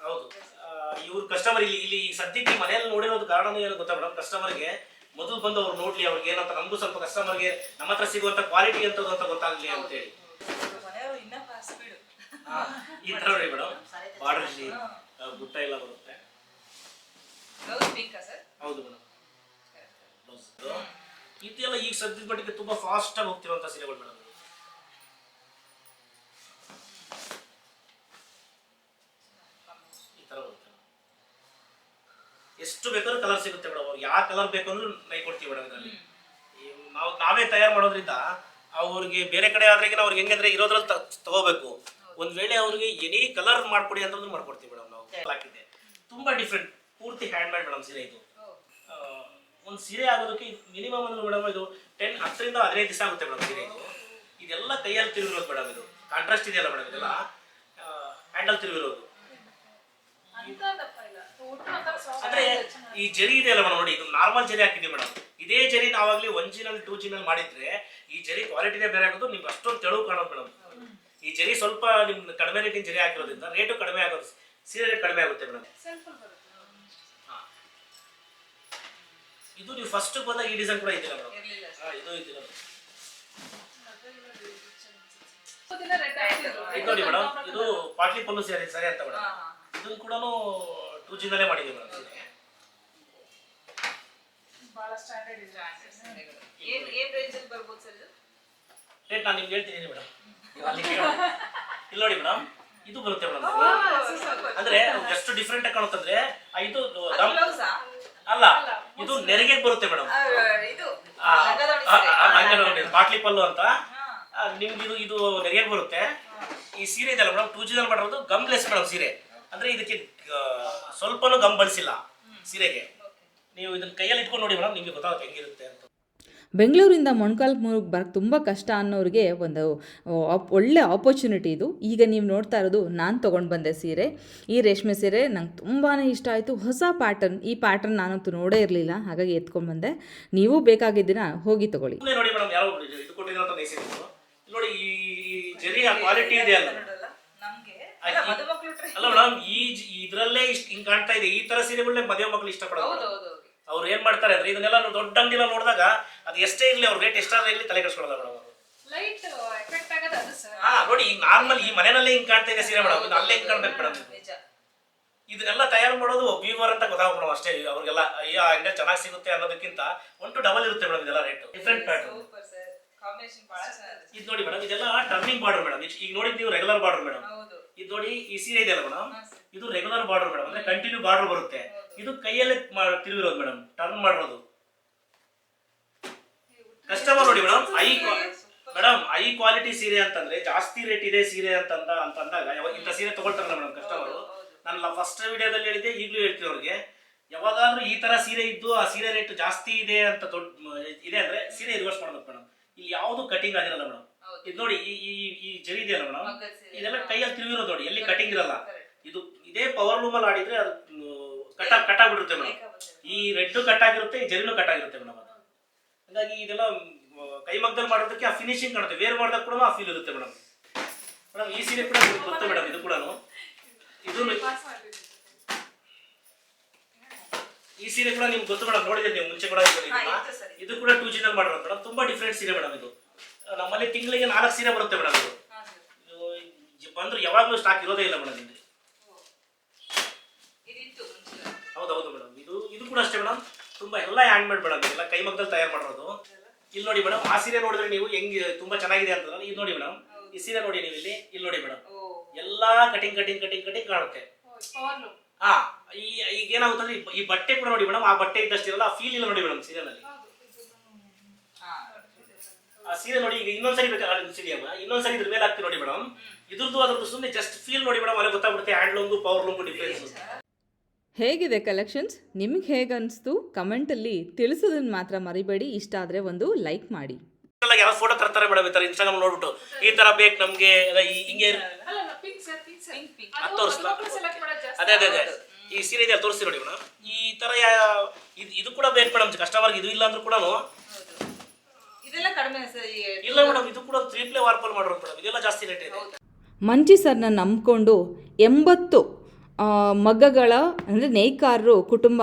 ಹೌದು. ಇವ್ರ ಕಸ್ಟಮರ್ ಇಲ್ಲಿ ಸದ್ಯಕ್ಕೆ ಮನೆಯಲ್ಲಿ ನೋಡಿರೋದು ಕಾರಣ ಏನು ಗೊತ್ತಾ ಮೇಡಮ್? ಕಸ್ಟಮರ್ಗೆ ಮೊದಲು ಬಂದು ಅವ್ರು ನೋಡ್ಲಿ, ಅವ್ರಿಗೆ ಏನಂತ ನಮಗೂ ಸ್ವಲ್ಪ ಕಸ್ಟಮರ್ಗೆ ನಮ್ಮ ಹತ್ರ ಸಿಗುವಂತ ಕ್ವಾಲಿಟಿ ಅಂತದ್ದು ಅಂತ ಗೊತ್ತಾಗ್ಲಿ ಅಂತೇಳಿ ಮನೆಯವರು ಇನ್ನೂ ಫಾಸ್ಟ್ ಸ್ಪೀಡು. ಈ ತರ ನೋಡಿ ಮೇಡಮ್. ಬಾರ್ಡರ್ ಬುಟ್ಟ ಎಲ್ಲ ಬರುತ್ತೆ. ಬ್ಲೌಸ್ ಪಿಂಕಾ ಸರ್? ಹೌದು ಮೇಡಮ್. ಇದೆಲ್ಲ ಈಗ ಸದ್ಯದ ಮಟ್ಟಿಗೆ ತುಂಬಾ ಫಾಸ್ಟ್ ಆಗಿ ಹೋಗ್ತಿರುವಂತ ಸೀರೆಗಳು ಮೇಡಮ್. ಈ ತರ ಬರುತ್ತೆ. ಎಷ್ಟು ಬೇಕಾದ್ರೂ ಕಲರ್ ಸಿಗುತ್ತೆ ಮೇಡಮ್. ಅವ್ರಿಗೆ ಯಾವ ಕಲರ್ ಬೇಕು ಅಂದ್ರೆ ನೈ ಕೊಡ್ತೀವಿ ಮೇಡಮ್. ಇದರಲ್ಲಿ ನಾವೇ ತಯಾರು ಮಾಡೋದ್ರಿಂದ ಅವ್ರಿಗೆ ಬೇರೆ ಕಡೆ ಆದ್ರೆ ಅವ್ರಿಗೆ ಹೆಂಗಂದ್ರೆ ಇರೋದ್ರಲ್ಲಿ ತಗೋಬೇಕು. ಒಂದ್ ವೇಳೆ ಅವ್ರಿಗೆ ಎನಿ ಕಲರ್ ಮಾಡ್ಕೊಡಿ ಅಂತಂದ್ರೆ ಮಾಡ್ಕೊಡ್ತೀವಿ ಮೇಡಮ್. ನಾವು ಹಾಕಿದ್ದೆ ತುಂಬಾ ಡಿಫ್ರೆಂಟ್, ಪೂರ್ತಿ ಹ್ಯಾಂಡ್ ಮೇಡ್ ಮೇಡಮ್ ಸೀರೆ ಇದು. ಒಂದು ಸೀರೆ ಆಗೋದಕ್ಕೆ ಮಿನಿಮಮ್ ಅಂದ್ರೆ ಮೇಡಮ್ ಇದು 10 15 ದಿವಸ ಆಗುತ್ತೆ ಮೇಡಮ್ ಸೀರೆ ಇದು. ಇದೆಲ್ಲ ಕೈಯಲ್ಲಿ ತಿರುಗಿರೋದು ಮೇಡಮ್. ಇದು ಕಾಂಟ್ರಾಸ್ಟ್ ಇದೆಯಲ್ಲ ಮೇಡಮ್, ಇದೆಲ್ಲ ಹ್ಯಾಂಡಲ್ ತಿರುಗಿರೋದು. ಅಂದ್ರೆ ಈ ಜರಿ ಇದೆಯಲ್ಲ ಮೇಡಮ್ ನೋಡಿ, ಇದು ನಾರ್ಮಲ್ ಜರಿ ಹಾಕಿದ್ವಿ ಮೇಡಮ್. ಇದೇ ಜರಿ ನಾವಾಗ್ಲಿ 1G 2G ಮಾಡಿದ್ರೆ ಈ ಜರಿ ಕ್ವಾಲಿಟಿನೇ ಬೇರೆ ಆಗೋದು, ನಿಮ್ಗೆ ಅಷ್ಟೊಂದು ತೆಳು ಕಾಣೋದು ಮೇಡಮ್. ಈ ಜರಿ ಸ್ವಲ್ಪ ನಿಮ್ ಕಡಿಮೆ ರೇಟಿನ ಜರಿ ಹಾಕಿರೋದ್ರಿಂದ ರೇಟು ಕಡಿಮೆ ಆಗೋದು, ಸೀರೆ ರೇಟ್ ಕಡಿಮೆ ಆಗುತ್ತೆ ಮೇಡಮ್. ಇದು ನೀವು ಫಸ್ಟ್ ಬಂದಾಗ ಈ ಡಿಸೈನ್ ಕೂಡ ಇದ್ದಿಲ್ಲ ಮೇಡಮ್. ಇದು ಇದ್ದಿಲ್ಲ ಇದು ನೋಡಿ ಮೇಡಮ್. ಇದು ಪಾಟ್ಲಿ ಪಲ್ಲು ಸೀರೆ ಸರಿ ಅಂತ ಮೇಡಮ್. ಇದನ್ನು ಕೂಡ 2G ಮಾಡಿದ್ವಿ ಮೇಡಮ್ ಸೀರೆ. ಬಹಳ ಸ್ಟ್ಯಾಂಡರ್ಡ್ ಇದೆ. ಏನ್ ರೇಂಜ್ ಅಲ್ಲಿ ಬರ್ಬೋದು ಸರ್ ಇದು? ರೇಟ್ ನಾನು ನಿಮ್ಗೆ ಹೇಳ್ತೀನಿ ಮೇಡಮ್. ಇಲ್ಲಿ ನೋಡಿ ಮೇಡಮ್, ಇದು ಬರುತ್ತೆ ಮೇಡಮ್. ಅಂದ್ರೆ ಎಷ್ಟು ಡಿಫ್ರೆಂಟ್ ಆಗಿ ಕಾಣುತ್ತಂದ್ರೆ ಇದು ಅಲ್ಲ, ಇದು ನೆರಿಗೆ ಬರುತ್ತೆ ಮೇಡಮ್. ಇದು ಪಾಟ್ಲಿ ಪಲ್ಲು ಅಂತ ನಿಮ್ಗೆ ಇದು ನೆರಿಗೆ ಬರುತ್ತೆ. ಈ ಸೀರೆ ಇದೆಲ್ಲ ಮೇಡಮ್ 2G ಮಾಡಿರೋದು ಗಮ್ಲೆಸ್ ಮೇಡಮ್ ಸೀರೆ. ಅಂದ್ರೆ ಇದಕ್ಕೆ ಸ್ವಲ್ಪನೂ ಗಮ್ ಬಳಸಿಲ್ಲ ಸೀರೆಗೆ. ನೀವು ಇದನ್ನ ಕೈಯಲ್ಲಿ ಇಟ್ಕೊಂಡು ನೋಡಿ ಮೇಡಮ್, ನಿಮ್ಗೆ ಗೊತ್ತಾಗುತ್ತೆ ಹೆಂಗಿರುತ್ತೆ ಅಂತ. ಬೆಂಗಳೂರಿಂದ ಮೊಣಕಾಲ್ಮೂರಿಗೆ ಬರೋಕ್ಕೆ ತುಂಬ ಕಷ್ಟ ಅನ್ನೋರಿಗೆ ಒಂದು ಒಳ್ಳೆ ಆಪರ್ಚುನಿಟಿ ಇದು. ಈಗ ನೀವು ನೋಡ್ತಾ ಇರೋದು ನಾನು ತೊಗೊಂಡು ಬಂದೆ ಸೀರೆ. ಈ ರೇಷ್ಮೆ ಸೀರೆ ನಂಗೆ ತುಂಬಾ ಇಷ್ಟ ಆಯಿತು. ಹೊಸ ಪ್ಯಾಟರ್ನ್, ಈ ಪ್ಯಾಟರ್ನ್ ನಾನಂತೂ ನೋಡೇ ಇರಲಿಲ್ಲ, ಹಾಗಾಗಿ ಎತ್ಕೊಂಡು ಬಂದೆ. ನೀವು ಬೇಕಾಗಿದ್ದೀನ ಹೋಗಿ ತಗೊಳ್ಳಿ. ನೋಡಿ ಮೇಡಮ್, ಯಾವ ಇದು ಕೊಟ್ಟಿರೋ ನೈಸ್ ನೋಡಿ. ಈ ಜರಿ ಕ್ವಾಲಿಟಿ ಇದೆ ಅಲ್ಲ ಅಲ್ಲ ಮೇಡಮ್, ಇದ್ರಲ್ಲೇ ಇಷ್ಟ ಹಿಂಗ್ ಕಾಣ್ತಾ ಇದೆ. ಈ ತರ ಸೀರೆಗಳನ್ನೇ ಮದುವೆ ಮಕ್ಕಳು ಇಷ್ಟಪಡೋದು. ಅವ್ರು ಏನ್ ಮಾಡ್ತಾರೆ ಅಂದ್ರೆ ಇದನ್ನೆಲ್ಲ ದೊಡ್ಡ ಅಂಗಡಿಲ್ಲ ನೋಡಿದಾಗ ಅದು ಎಷ್ಟೇ ಇರ್ಲಿ, ಅವ್ರ ರೇಟ್ ಎಷ್ಟಾದ್ರೆ ಇರ್ಲಿ ತಲೆ ಕೆಡಿಸ್ಕೊಳ್ಳೋದು ಮೇಡಮ್. ನೋಡಿ ಈಗ ನಾರ್ಮಲ್ ಈ ಮನೆಯಲ್ಲೇ ಹಿಂಗ್ ಕಾಣ್ತಾ ಇದೆ ಸೀರೆ ಮೇಡಮ್, ಇದು ಅಲ್ಲೇ ಹಿಂಗ್ ಕಾಣ್ಬೇಕು ಮೇಡಮ್. ಇದನ್ನೆಲ್ಲ ತಯಾರು ಮಾಡೋದು ವೀವರ್ ಅಂತ ಗೊತ್ತಾಗ ಮೇಡಮ್ ಅಷ್ಟೇ. ಅವ್ರಿಗೆಲ್ಲ ಅಯ್ಯೋ ಅಂಗಡಿ ಚೆನ್ನಾಗಿ ಸಿಗುತ್ತೆ ಅನ್ನೋದಕ್ಕಿಂತ 1 to 2 ಇರುತ್ತೆ ಮೇಡಮ್. ಇದೆಲ್ಲ ರೇಟ್ ಡಿಫ್ರೆಂಟ್ ಪ್ಯಾಟರ್ನ್. ಇದು ನೋಡಿ ಮೇಡಮ್, ಇದೆಲ್ಲ ಟರ್ನಿಂಗ್ ಬಾರ್ಡರ್ ಮೇಡಮ್. ಈಗ ನೋಡಿ ನೀವು ರೆಗ್ಯುಲರ್ ಬಾರ್ಡರ್ ಮೇಡಮ್. ಇದು ನೋಡಿ ಈ ಸೀರೆ ಇದೆಯಲ್ಲ ಮೇಡಮ್, ಇದು ರೆಗ್ಯುಲರ್ ಬಾರ್ಡರ್ ಮೇಡಮ್. ಅಂದ್ರೆ ಕಂಟಿನ್ಯೂ ಬಾರ್ಡರ್ ಬರುತ್ತೆ. ಇದು ಕೈಯಲ್ಲೇ ತಿರುಗಿರೋದು ಮೇಡಮ್, ಟರ್ನ್ ಮಾಡಿರೋದು. ಕಸ್ಟಮರ್ ನೋಡಿ ಮೇಡಮ್, ಐ ಕ್ವಾಲಿಟಿ ಸೀರೆ ಅಂತಂದ್ರೆ ಜಾಸ್ತಿ ರೇಟ್ ಇದೆ ಸೀರೆ ಅಂದಾಗ ಇಂಥ ಸೀರೆ ತಗೊಳ್ತಾರಲ್ಲ ಮೇಡಮ್ ಕಸ್ಟಮರ್. ನಾನು ಫಸ್ಟ್ ವಿಡಿಯೋದಲ್ಲಿ ಹೇಳಿದ್ದೆ, ಈಗಲೂ ಹೇಳ್ತೀನಿ ಅವ್ರಿಗೆ, ಯಾವಾಗಾದ್ರೂ ಈ ತರ ಸೀರೆ ಇದ್ದು ಆ ಸೀರೆ ರೇಟ್ ಜಾಸ್ತಿ ಇದೆ ಅಂತ ಇದೆ ಅಂದ್ರೆ ಸೀರೆ ರಿವರ್ಸ್ ಮಾಡ್ಬೇಕು ಮೇಡಮ್. ಇಲ್ಲಿ ಯಾವ್ದು ಕಟಿಂಗ್ ಆಗಿರಲ್ಲ ಮೇಡಮ್. ಇದು ನೋಡಿ ಈ ಜರಿ ಇದೆಯಲ್ಲ ಮೇಡಮ್, ಇದೆಲ್ಲ ಕೈಯಲ್ಲಿ ತಿರುಗಿರೋದು ನೋಡಿ, ಎಲ್ಲಿ ಕಟಿಂಗ್ ಇರಲ್ಲ. ಇದು ಇದೇ ಪವರ್ ಲೂಮ್ ಅಲ್ಲಿ ಆಡಿದ್ರೆ ಅದು ಕಟ್ ಆಗ್ಬಿಡುತ್ತೆ ಮೇಡಮ್. ಈ ರೆಡ್ ಕಟ್ ಆಗಿರುತ್ತೆ, ಈ ಜರಿನೂ ಕಟ್ ಆಗಿರುತ್ತೆ ಮೇಡಮ್. ಅದು ಹಾಗಾಗಿ ಇದೆಲ್ಲ ಕೈ ಮಗ್ದಲ್ಲಿ ಮಾಡೋದಕ್ಕೆ ಆ ಫಿನಿಶಿಂಗ್ ಕಾಣುತ್ತೆ, ವೇರ್ ಮಾಡಿದಾಗ ಕೂಡ ಆ ಫೀಲ್ ಇರುತ್ತೆ ಮೇಡಮ್. ಮೇಡಮ್ ಈ ಸೀರೆ ಕೂಡ ಗೊತ್ತು ಮೇಡಮ್, ಇದು ಕೂಡ ಈ ಸೀರೆ ಕೂಡ ನಿಮ್ಗೆ ಗೊತ್ತು ಮೇಡಮ್, ನೋಡಿದ್ರೆ ನೀವು ಮುಂಚೆ ಕೂಡ ಇದು ಕೂಡ 2G ಮಾಡಿರೋದು ಮೇಡಮ್. ತುಂಬಾ ಡಿಫ್ರೆಂಟ್ ಸೀರೆ ಮೇಡಮ್. ಇದು ನಮ್ಮಲ್ಲಿ ತಿಂಗಳಿಗೆ 4 ಸೀರೆ ಬರುತ್ತೆ ಮೇಡಮ್. ಇದು ಬಂದ್ರೆ ಯಾವಾಗಲೂ ಸ್ಟಾಕ್ ಇರೋದೇ ಇಲ್ಲ ಮೇಡಮ್. ಹೌದೌದು ಮೇಡಮ್. ಇದು ಕೂಡ ಅಷ್ಟೇ ಮೇಡಮ್, ತುಂಬಾ ಎಲ್ಲ ಹ್ಯಾಂಡ್ ಮೇಡ್ ಮೇಡಮ್. ಎಲ್ಲ ಕೈ ಮಗ್ದಲ್ಲಿ ತಯಾರು ಮಾಡಿರೋದು. ಇಲ್ಲಿ ನೋಡಿ ಮೇಡಮ್, ಆ ಸೀರೆ ನೋಡಿದ್ರೆ ನೀವು ಹೆಂಗ್ ತುಂಬಾ ಚೆನ್ನಾಗಿದೆ ಅಂತಂದ್ರೆ ಇದು ನೋಡಿ ಮೇಡಮ್. ಈ ಸೀರೆ ನೋಡಿ ನೀವು ಇಲ್ಲಿ ನೋಡಿ ಮೇಡಮ್, ಎಲ್ಲಾ ಕಟಿಂಗ್ ಕಾಣುತ್ತೆ. ಈಗ ಏನಾಗುತ್ತೆ ಈ ಬಟ್ಟೆ ಕೂಡ ನೋಡಿ ಮೇಡಮ್, ಆ ಬಟ್ಟೆ ಇದ್ದಷ್ಟಿರಲ್ಲ, ಆ ಫೀಲ್ ಇಲ್ಲ ನೋಡಿ ಮೇಡಮ್ ಸೀರೆನಲ್ಲಿ. ಆ ಸೀರೆ ನೋಡಿ, ಈಗ ಇನ್ನೊಂದ್ಸರಿ ಇನ್ನೊಂದ್ಸರಿ ಇದ್ರ ಮೇಲೆ ಹಾಕ್ತೀವಿ ನೋಡಿ ಮೇಡಮ್. ಇದ್ರದ್ದು ಅದ್ರದ್ದು ಸುಮ್ಮನೆ ಜಸ್ಟ್ ಫೀಲ್ ನೋಡಿ ಮೇಡಮ್, ಅಲ್ಲೇ ಗೊತ್ತಾಗ್ಬಿಡುತ್ತೆ ಹ್ಯಾಂಡ್ಲೂಮ್ಗೂ ಪವರ್ ಲೂಮ್ಗೂ ಡಿಫ್ರೆನ್ಸ್. ಹೇಗಿದೆ ಕಲೆಕ್ಷನ್ಸ್? ನಿಮಗೆ ಹೇಗೆ ಅನಿಸ್ತು ಕಮೆಂಟಲ್ಲಿ ತಿಳಿಸೋದನ್ನು ಮಾತ್ರ ಮರಿಬೇಡಿ. ಇಷ್ಟ ಆದರೆ ಒಂದು ಲೈಕ್ ಮಾಡಿ. ಯಾವ ಫೋಟೋ ತರ್ತಾರೆ ಮೇಡಮ್, ಈ ತರ ಇನ್ಸ್ಟಾಗ್ರಾಮ್ ನೋಡ್ಬಿಟ್ಟು ಈ ತರ ಬೇಕು ನಮ್ಗೆ ಹಿಂಗೆ ಅದೇ ಈ ಸೀರೆ ಇದೆ ತೋರಿಸ್ತೀವಿ ನೋಡಿ ಮೇಡಮ್. ಈ ತರ ಇದು ಕೂಡ ಬೇಕು ಮೇಡಮ್ ಕಸ್ಟಮರ್ಗೆ. ಇದು ಇಲ್ಲ ಅಂದ್ರೂ ಕೂಡ ಇಲ್ಲ ಮೇಡಮ್, ಇದು ಕೂಡ 3 ಪ್ಲೇ ವಾರ್ಪಲ್ ಮಾಡಿರೋದು ಮೇಡಮ್. ಇದೆಲ್ಲ ಜಾಸ್ತಿ ರೇಟ್ ಇದೆ. ಮಂಚಿ ಸರ್ನ ನಂಬಿಕೊಂಡು 80 ಮಗ್ಗಗಳ ಅಂದರೆ ನೇಕಾರರು ಕುಟುಂಬ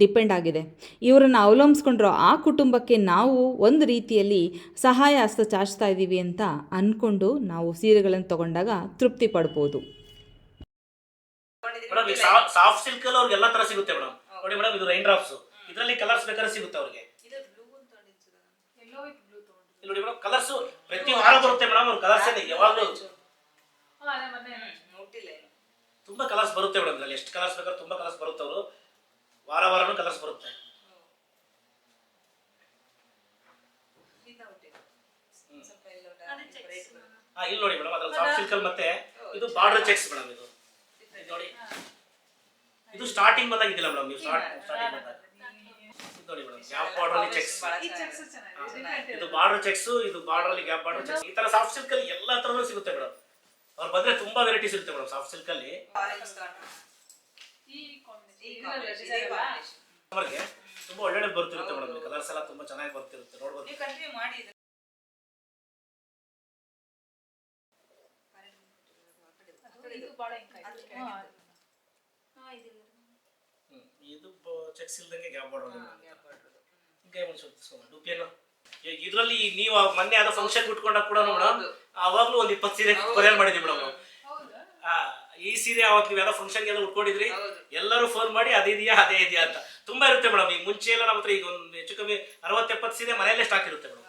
ಡಿಪೆಂಡ್ ಆಗಿದೆ. ಇವರನ್ನು ಅವಲಂಬಿಸ್ಕೊಂಡಿರೋ ಆ ಕುಟುಂಬಕ್ಕೆ ನಾವು ಒಂದು ರೀತಿಯಲ್ಲಿ ಸಹಾಯ ಹಸ್ತ ಚಾಚ್ತಾ ಇದ್ದೀವಿ ಅಂತ ಅಂದ್ಕೊಂಡು ನಾವು ಸೀರೆಗಳನ್ನು ತಗೊಂಡಾಗ ತೃಪ್ತಿ ಪಡ್ಬೋದು. ಮೇಡಮ್ ಈ ಸಾಫ್ಟ್ ಸಿಲ್ಕ್ ಅಲ್ಲಿ ಅವ್ರಿಗೆ ಎಲ್ಲಾ ತರ ಸಿಗುತ್ತೆ ಮೇಡಮ್. ನೋಡಿ ಮೇಡಮ್, ಇದು ರೈನ್ ಡ್ರಾಪ್ಸ್, ಇದರಲ್ಲಿ ಕಲರ್ಸ್ ಬೇಕಾದ್ರೆ ಸಿಗುತ್ತೆ ಅವ್ರಿಗೆ. ಇಲ್ಲಿ ನೋಡಿ ಮೇಡಮ್, ಕಲರ್ಸ್ ಪ್ರತಿ ವಾರ ಬರುತ್ತೆ ಮೇಡಮ್. ಅವ್ರ ಕಲರ್ಸ್ ಯಾವಾಗಲೂ ತುಂಬಾ ಕಲರ್ಸ್ ಬರುತ್ತೆ ಮೇಡಮ್. ಇದರಲ್ಲಿ ಎಷ್ಟು ಕಲರ್ಸ್ ಬೇಕಾದ್ರೆ ತುಂಬಾ ಕಲರ್ಸ್ ಬರುತ್ತೆ. ಅವರು ವಾರನೂ ಕಲರ್ಸ್ ಬರುತ್ತೆ. ಇಲ್ಲಿ ನೋಡಿ ಮೇಡಮ್, ಅದ್ರಲ್ಲಿ ಸಾಫ್ಟ್ ಸಿಲ್ಕ್ ಅಲ್ಲಿ ಮತ್ತೆ ಇದು ಬಾರ್ಡರ್ ಚೆಕ್ಸ್ ಮೇಡಮ್. ಇದು ನೋಡಿ, ಇದು ಸ್ಟಾರ್ಟಿಂಗ್ ಬಂದಾಗಿದ್ದಿಲ್ಲ ಮೇಡಮ್. ನೀವು ಸ್ಟಾರ್ಟಿಂಗ್ ಬಂದಾಗ ನೋಡಿ ಮೇಡಮ್, ಗ್ಯಾಪ್ ಬಾರ್ಡರ್ ಅಲ್ಲಿ ಚೆಕ್ಸ್, ಇದು ಬಾರ್ಡರ್ ಚೆಕ್ಸ್, ಇದು ಬಾರ್ಡರ್ ಅಲ್ಲಿ ಗ್ಯಾಪ್ ಬಾರ್ಡರ್ ಚೆಕ್ಸ್. ಈ ತರ ಸಾಫ್ಟ್ ಸಿಲ್ಕ್ ಅಲ್ಲಿ ಎಲ್ಲಾ ತರನೂ ಸಿಗುತ್ತೆ ಮೇಡಮ್. ಅವ್ರು ಬಂದ್ರೆ ತುಂಬಾ ವೆರೈಟೀಸ್ ಇರುತ್ತೆ ಮೇಡಮ್ ಸಾಫ್ಟ್ ಸಿಲ್ಕ್ ಅಲ್ಲಿ. ಅವ್ರಿಗೆ ತುಂಬಾ ಒಳ್ಳೆ ಬರ್ತಿರುತ್ತೆ ಮೇಡಮ್. ಕಲರ್ಸ್ ಎಲ್ಲ ತುಂಬಾ ಚೆನ್ನಾಗಿ ಬರ್ತಿರುತ್ತೆ, ನೋಡ್ಬೋದು. ಇದು ಚೆಕ್ಸ್ ಇಲ್ದಂಗೆ ಗ್ಯಾಪ್ ಬಾರ್ಡರ್. ಇದ್ರಲ್ಲಿ ನೀವು ಮೊನ್ನೆ ಯಾವ್ದೋ ಫಂಕ್ಷನ್ ಬಿಟ್ಕೊಂಡಾಗ ಕೂಡ ಮೇಡಮ್, ಅವಾಗ್ಲೂ ಒಂದ್ 20 ಸೀರೆ ಕೊರಿಯರ್ ಮಾಡಿದ್ವಿ ಮೇಡಮ್. ಈ ಸೀರೆ ಅವತ್ತು ನೀವು ಯಾವ್ದೋ ಫಂಕ್ಷನ್ಗೆ ಎಲ್ಲ ಉಟ್ಕೊಂಡಿದ್ರಿ, ಎಲ್ಲರೂ ಫೋನ್ ಮಾಡಿ ಅದೇ ಇದೆಯಾ ಅಂತ. ತುಂಬಾ ಇರುತ್ತೆ ಮೇಡಮ್. ಈಗ ಮುಂಚೆ ಎಲ್ಲ ನಮ್ಮ ಹತ್ರ ಈಗ ಒಂದು ಹೆಚ್ಚು ಕಮ್ಮಿ 60-70 ಸೀರೆ ಮನೆಯಲ್ಲೇ ಸ್ಟಾಕ್ ಇರುತ್ತೆ ಮೇಡಮ್.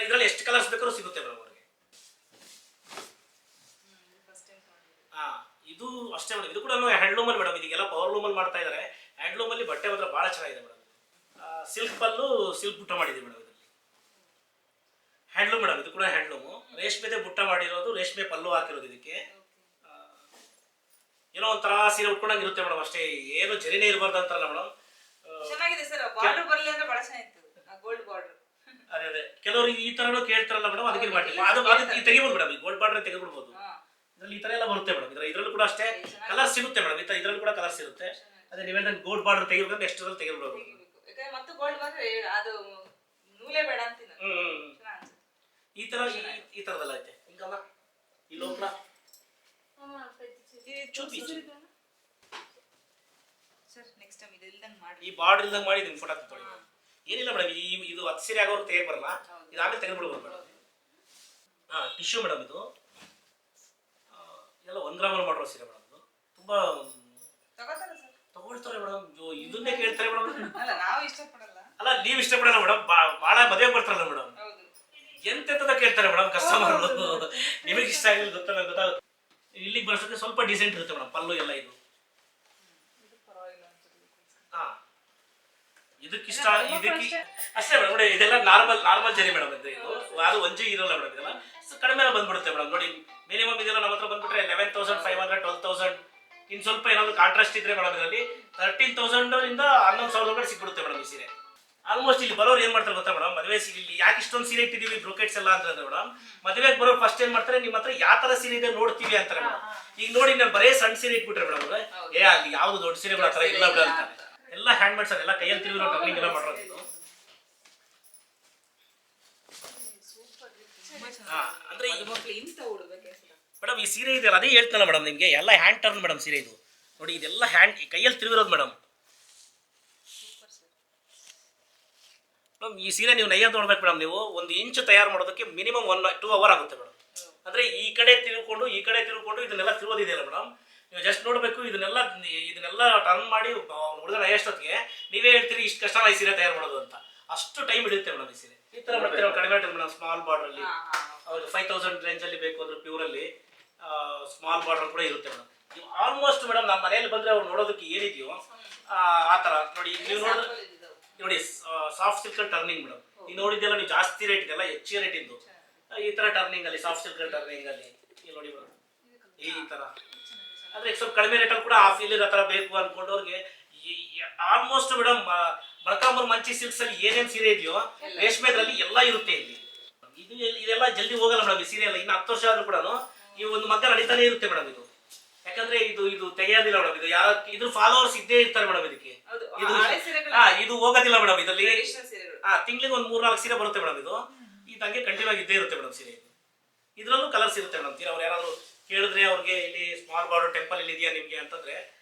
ಇದ್ರಲ್ಲಿ ಎಷ್ಟು ಕಲರ್ಸ್ ಬೇಕಾದ್ರೂ ಸಿಗುತ್ತೆ ಮೇಡಮ್ ಅವ್ರಿಗೆ. ಇದು ಅಷ್ಟೇ ಮೇಡಮ್. ಇದು ಕೂಡ ಹ್ಯಾಂಡ್ಲೂಮ್ ಅಲ್ಲಿ ಮೇಡಮ್. ಇದಕ್ಕೆಲ್ಲ ಪವರ್ ಲೂಮ್ ಅಲ್ಲಿ ಮಾಡ್ತಾ ಇದಾರೆ. ಹ್ಯಾಂಡ್ಲೂಮ್ ಅಲ್ಲಿ ಬಟ್ಟೆ ಮಾತ್ರ ಬಹಳ ಚೆನ್ನಾಗಿದೆ ಮೇಡಮ್. ಸಿಲ್ಕ್ ಪಲ್ಲು, ಸಿಲ್ಕ್ ಬುಟ್ಟ ಮಾಡಿದೆ ಮೇಡಮ್. ಇದರಲ್ಲಿ ಹ್ಯಾಂಡ್ಲೂಮ್ ಮೇಡಮ್. ಇದು ಕೂಡ ಹ್ಯಾಂಡ್ಲೂಮ್. ರೇಷ್ಮೆದೆ ಬುಟ್ಟ ಮಾಡಿರೋದು, ರೇಷ್ಮೆ ಪಲ್ಲು ಹಾಕಿರೋದು. ಇದಕ್ಕೆ ಏನೋ ಒಂಥರ ಸೀರೆ ಉಟ್ಕೊಂಡಂಗೆ ಇರುತ್ತೆ ಮೇಡಮ್. ಅಷ್ಟೇ, ಏನು ಜರಿನೇ ಇರಬಾರ್ದು ಅಂತಾರಲ್ಲ ಮೇಡಮ್. ಚೆನ್ನಾಗಿದೆ ಸರ್. ಬಾರ್ಡರ್ ಬರಲಿ ಅಂದ್ರೆ ಬಹಳ ಚೆನ್ನಾಗಿತ್ತು, ಗೋಲ್ಡ್ ಬಾರ್ಡರ್. ಅದೇ ಕೆಲವರು ಈ ತರನು ಕೇಳ್ತಾರಲ್ಲ ಮೇಡಮ್, ಅದಕ್ಕೆ ಮಾಡ್ತೀವಿ. ಅದು ತೆಗಿಬೋದು ಮೇಡಮ್. ಈ ಗೋಲ್ಡ್ ಬಾರ್ಡರ್ ತೆಗೆದ್ಬಿಡ್ಬೋದು. ಇದ್ರಲ್ಲಿ ಈ ತರ ಎಲ್ಲ ಬರುತ್ತೆ ಮೇಡಮ್. ಇದ್ರಲ್ಲೂ ಕೂಡ ಅಷ್ಟೇ ಕಲರ್ ಸಿಗುತ್ತೆ ಮೇಡಮ್. ಇದ್ರಲ್ಲಿ ಕೂಡ ಕಲರ್ಸ್ ಇರುತ್ತೆ. ಅದೇ ನೀವೇನ ಗೋಲ್ಡ್ ಬಾರ್ಡರ್ ತೆಗಿಬೇಕು, ನೆಕ್ಸ್ಟ್ ರಲ್ಲಿ ತೆಗೆದ್ಬಿಡೋದು. ಮತ್ತೆ ಗೋಲ್ಡ್ ಬಂದ್ರೆ ಅದು ನೂಲೇ ಬೇಡ ಅಂತೀನಿ. ಈ ತರದಲ್ಲ ಐತೆ ಹಿಂಗಲ್ಲ. ಈ ಲೋಕಲ ಈ ಬಾರ್ಡರ್ ಇಲ್ದಂಗೆ ಮಾಡಿ ಫೋಟೋ ತಗೊಳ್ಳಿ. ಏನಿಲ್ಲ ಮೇಡಮ್, ಇದು 10 ಸೀರೆ ಆಗೋರು ತೆಗೆದು ಬರಲ್ಲ. ಇದು ಆಮೇಲೆ ತೆಗೆದ್ಬಿಡ್ಬೋದು ಮೇಡಮ್. Tissue madam. ಇದು ಎಲ್ಲ 1 ಗ್ರಾಮ್ ಮಾಡಿರೋ ಸೀರೆ ಮೇಡಮ್. ಇದು ತುಂಬಾ ತಗೊಳ್ತಾರೆ ಮೇಡಮ್. ಇದನ್ನೇ ಕೇಳ್ತಾರೆ ಮೇಡಮ್. ಅಲ್ಲ, ನೀವು ಇಷ್ಟಪಡಲ್ಲ ಮೇಡಮ್. ಬಹಳ ಮದುವೆ ಬರ್ತಾರಲ್ಲ ಮೇಡಮ್, ಎಂತೆಂತದ ಕೇಳ್ತಾರೆ ಮೇಡಮ್ ಕಸ್ಟಮರ್. ನಿಮಗೆ ಇಷ್ಟ ಆಗಿಲ್ಲ ಗೊತ್ತಾಗುತ್ತೆ. ಇಲ್ಲಿಗೆ ಬರ್ಸೋಕೆ ಸ್ವಲ್ಪ ಡಿಸೆಂಟ್ ಇರುತ್ತೆ ಮೇಡಮ್. ಪಲ್ಲು ಎಲ್ಲ ಇದು ಇದಕ್ಕಿಷ್ಟ, ಇದಕ್ಕೆ ಅಷ್ಟೇ ಮೇಡಮ್. ನೋಡಿ, ಇದೆಲ್ಲ ನಾರ್ಮಲ್ ಜರಿ ಮೇಡಮ್. ಇದು ಅದು ಒಂಜಿ ಇರಲ್ಲ ಮೇಡಮ್. ಇದೆಲ್ಲ ಕಡಿಮೆ ಬಂದ್ಬಿಡುತ್ತೆ ಮೇಡಮ್. ನೋಡಿ, ಮಿನಿಮಮ್ ಇದೆಲ್ಲ ನಮ್ಮ ಹತ್ರ ಬಂದ್ಬಿಟ್ರೆ 11,500, 12,000. ಇನ್ ಸ್ವಲ್ಪ ಏನಾದ್ರು ಕಾಂಟ್ರಾಸ್ಟ್ ಇದ್ರೆ ಮೇಡಮ್, ಇದರಲ್ಲಿ 13,000 ಇಂದ 11,000 ಒಳಗಡೆ ಸಿಕ್ಬಿಡುತ್ತೆ ಮೇಡಮ್ ಈ ಸೀರೆ. ಆಲ್ಮೋಸ್ಟ್ ಇಲ್ಲಿ ಬರೋರು ಏನ್ ಮಾಡ್ತಾರೆ ಗೊತ್ತಾ ಮೇಡಮ್, ಮದುವೆ ಇಲ್ಲಿ ಯಾಕೆ ಇಷ್ಟೊಂದು ಸೀರೆ ಇಟ್ಟಿದೀವಿ ಬ್ರೋಕೆಟ್ಸ್ ಎಲ್ಲ ಅಂತಂದ್ರೆ ಮೇಡಮ್, ಮದುವೆಗೆ ಬರೋರು ಫಸ್ಟ್ ಏನ್ ಮಾಡ್ತಾರೆ, ನಿಮ್ಮ ಹತ್ರ ಯಾವ ತರ ಸೀರೆ ಇದೆ ನೋಡ್ತೀವಿ ಅಂತಾರೆ ಮೇಡಮ್. ಈಗ ನೋಡಿ, ನಾನು ಬರೇ ಸಣ್ಣ ಸೀರೆ ಇಟ್ಬಿಟ್ರೆ ಮೇಡಮ್, ಏ ಅಲ್ಲಿ ಯಾವ್ದು ದೊಡ್ಡ ಸೀರೆಗಳ ಹತ್ರ ಇಲ್ಲ ಬಿಡ ಅಂತಾರೆ. ಎಲ್ಲ ಹ್ಯಾಂಡ್ ಮೇಡ್ಸ್, ಎಲ್ಲ ಕೈಯಲ್ಲಿ ತಿರುಗಿರೋ ಟರ್ನಿಂಗ್ ಎಲ್ಲ ಮಾಡೋದು ಇದು. ಅಂದ್ರೆ ಮೇಡಮ್, ಈ ಸೀರೆ ಇದೆಯಲ್ಲ, ಅದೇ ಹೇಳ್ತಾನೆ ಮೇಡಮ್ ನಿಮ್ಗೆ, ಎಲ್ಲ ಹ್ಯಾಂಡ್ ಟರ್ನ್ ಮೇಡಮ್ ಸೀರೆ ಇದು. ನೋಡಿ, ಇದೆಲ್ಲ ಹ್ಯಾಂಡ್ ಕೈಯಲ್ಲಿ ತಿರುಗಿರೋದು ಮೇಡಮ್. ಮೇಡಮ್, ಈ ಸೀರೆ ನೀವು ನೈಯ ನೋಡ್ಬೇಕು ಮೇಡಮ್. ನೀವು 1 ಇಂಚು ತಯಾರು ಮಾಡೋದಕ್ಕೆ ಮಿನಿಮಮ್ 1-2 ಅವರ್ ಆಗುತ್ತೆ ಮೇಡಮ್. ಅಂದ್ರೆ ಈ ಕಡೆ ತಿರುಗಿಕೊಂಡು ಇದನ್ನೆಲ್ಲ ತಿರುಗೋದಿದೆಯಲ್ಲ ಮೇಡಮ್, ನೀವು ಜಸ್ಟ್ ನೋಡ್ಬೇಕು. ಇದನ್ನೆಲ್ಲ ಟರ್ನ್ ಮಾಡಿ ಹುಡುಗನ ನೈಯಷ್ಟೊತ್ತಿಗೆ ನೀವೇ ಹೇಳ್ತೀರಿ ಇಷ್ಟು ಕಷ್ಟ ಈ ಸೀರೆ ತಯಾರು ಮಾಡೋದು ಅಂತ. ಅಷ್ಟು ಟೈಮ್ ಹಿಡಿಯುತ್ತೆ ಮೇಡಮ್ ಈ ಸೀರೆ. ಈ ತರ ಮಾಡ್ತೀವಿ ಕಡಿಮೆ ಮೇಡಮ್. ಸ್ಮಾಲ್ ಬಾರ್ಡರ್ ಅಲ್ಲಿ ಅವ್ರಿಗೆ 5,000 ರೇಂಜ್ ಅಲ್ಲಿ ಬೇಕು ಅಂದ್ರೆ ಪ್ಯೂರ್ ಅಲ್ಲಿ ಸ್ಮಾಲ್ ಬಾರ್ಡರ್ ಕೂಡ ಇರುತ್ತೆ ಮೇಡಮ್. ಆಲ್ಮೋಸ್ಟ್ ಮೇಡಮ್, ನಮ್ಮ ಮನೆಯಲ್ಲಿ ಬಂದ್ರೆ ಅವ್ರು ನೋಡೋದಕ್ಕೆ ಏನಿದೆಯೋ ಆ ತರ ನೋಡಿ. ನೀವು ನೋಡಿ, ಸಾಫ್ಟ್ ಸಿಲ್ಕ್ ಟರ್ನಿಂಗ್ ಮೇಡಮ್. ನೀವು ನೋಡಿದ್ದೆಲ್ಲ ನೀವು ಜಾಸ್ತಿ ರೇಟ್ ಇದೆಲ್ಲ ಹೆಚ್ಚಿನ ರೇಟ್ ಇದ್ದು ಈ ತರ ಟರ್ನಿಂಗ್ ಅಲ್ಲಿ, ಸಾಫ್ಟ್ ಸಿಲ್ಕ್ ಟರ್ನಿಂಗ್ ಅಲ್ಲಿ ಇಲ್ಲಿ ನೋಡಿ ಮೇಡಮ್, ಈ ತರ. ಅಂದ್ರೆ ಸ್ವಲ್ಪ ಕಡಿಮೆ ರೇಟಲ್ಲಿ ಕೂಡ ಹಾಫ್ ಇಲ್ಲಿ ಆ ತರ ಬೇಕು ಅನ್ಕೊಂಡವ್ರಿಗೆ ಆಲ್ಮೋಸ್ಟ್ ಮೇಡಮ್, ಮಲ್ಕಾಂಬರ್ ಮಂಚಿ ಸಿಲ್ಕ್ಸ್ ಅಲ್ಲಿ ಏನೇನ್ ಸೀರೆ ಇದೆಯೋ ರೇಷ್ಮೆದ್ರಲ್ಲಿ ಎಲ್ಲ ಇರುತ್ತೆ ಇಲ್ಲಿ. ಇದೆಲ್ಲ ಜಲ್ದಿ ಹೋಗಲ್ಲ ಮೇಡಮ್ ಈ ಸೀರೆ ಎಲ್ಲ. ಇನ್ನು 10 ವರ್ಷ ಆದ್ರೂ ಕೂಡ ಈ ಒಂದು ಮಗ್ಗ ನಡೀತಾನೆ ಇರುತ್ತೆ ಮೇಡಮ್ ಇದು. ಯಾಕಂದ್ರೆ ಇದು ತೆಗೆಯೋದಿಲ್ಲ ಮೇಡಮ್. ಇದು ಇದ್ರ ಫಾಲೋವರ್ಸ್ ಇದ್ದೇ ಇರ್ತಾರೆ ಮೇಡಮ್. ಇದಕ್ಕೆ ಇದು ಹೋಗೋದಿಲ್ಲ ಮೇಡಮ್. ಇದರಲ್ಲಿ ತಿಂಗಳಿಗೆ 1-3-4 ಸೀರೆ ಬರುತ್ತೆ ಮೇಡಮ್. ಇದು ಹಂಗೆ ಕಂಟಿನ್ಯೂ ಆಗಿ ಇದ್ದೇ ಇರುತ್ತೆ ಮೇಡಮ್ ಸೀರೆ. ಇದ್ರಲ್ಲೂ ಕಲರ್ಸ್ ಇರುತ್ತೆ ಮೇಡಮ್. ಅವ್ರು ಯಾರಾದ್ರು ಕೇಳಿದ್ರೆ ಅವ್ರಿಗೆ ಇಲ್ಲಿ ಸ್ಮಾಲ್ ಬಾರ್ಡರ್ ಟೆಂಪಲ್ ಇಲ್ಲಿ ಇದೆಯಾ ನಿಮ್ಗೆ ಅಂತಂದ್ರೆ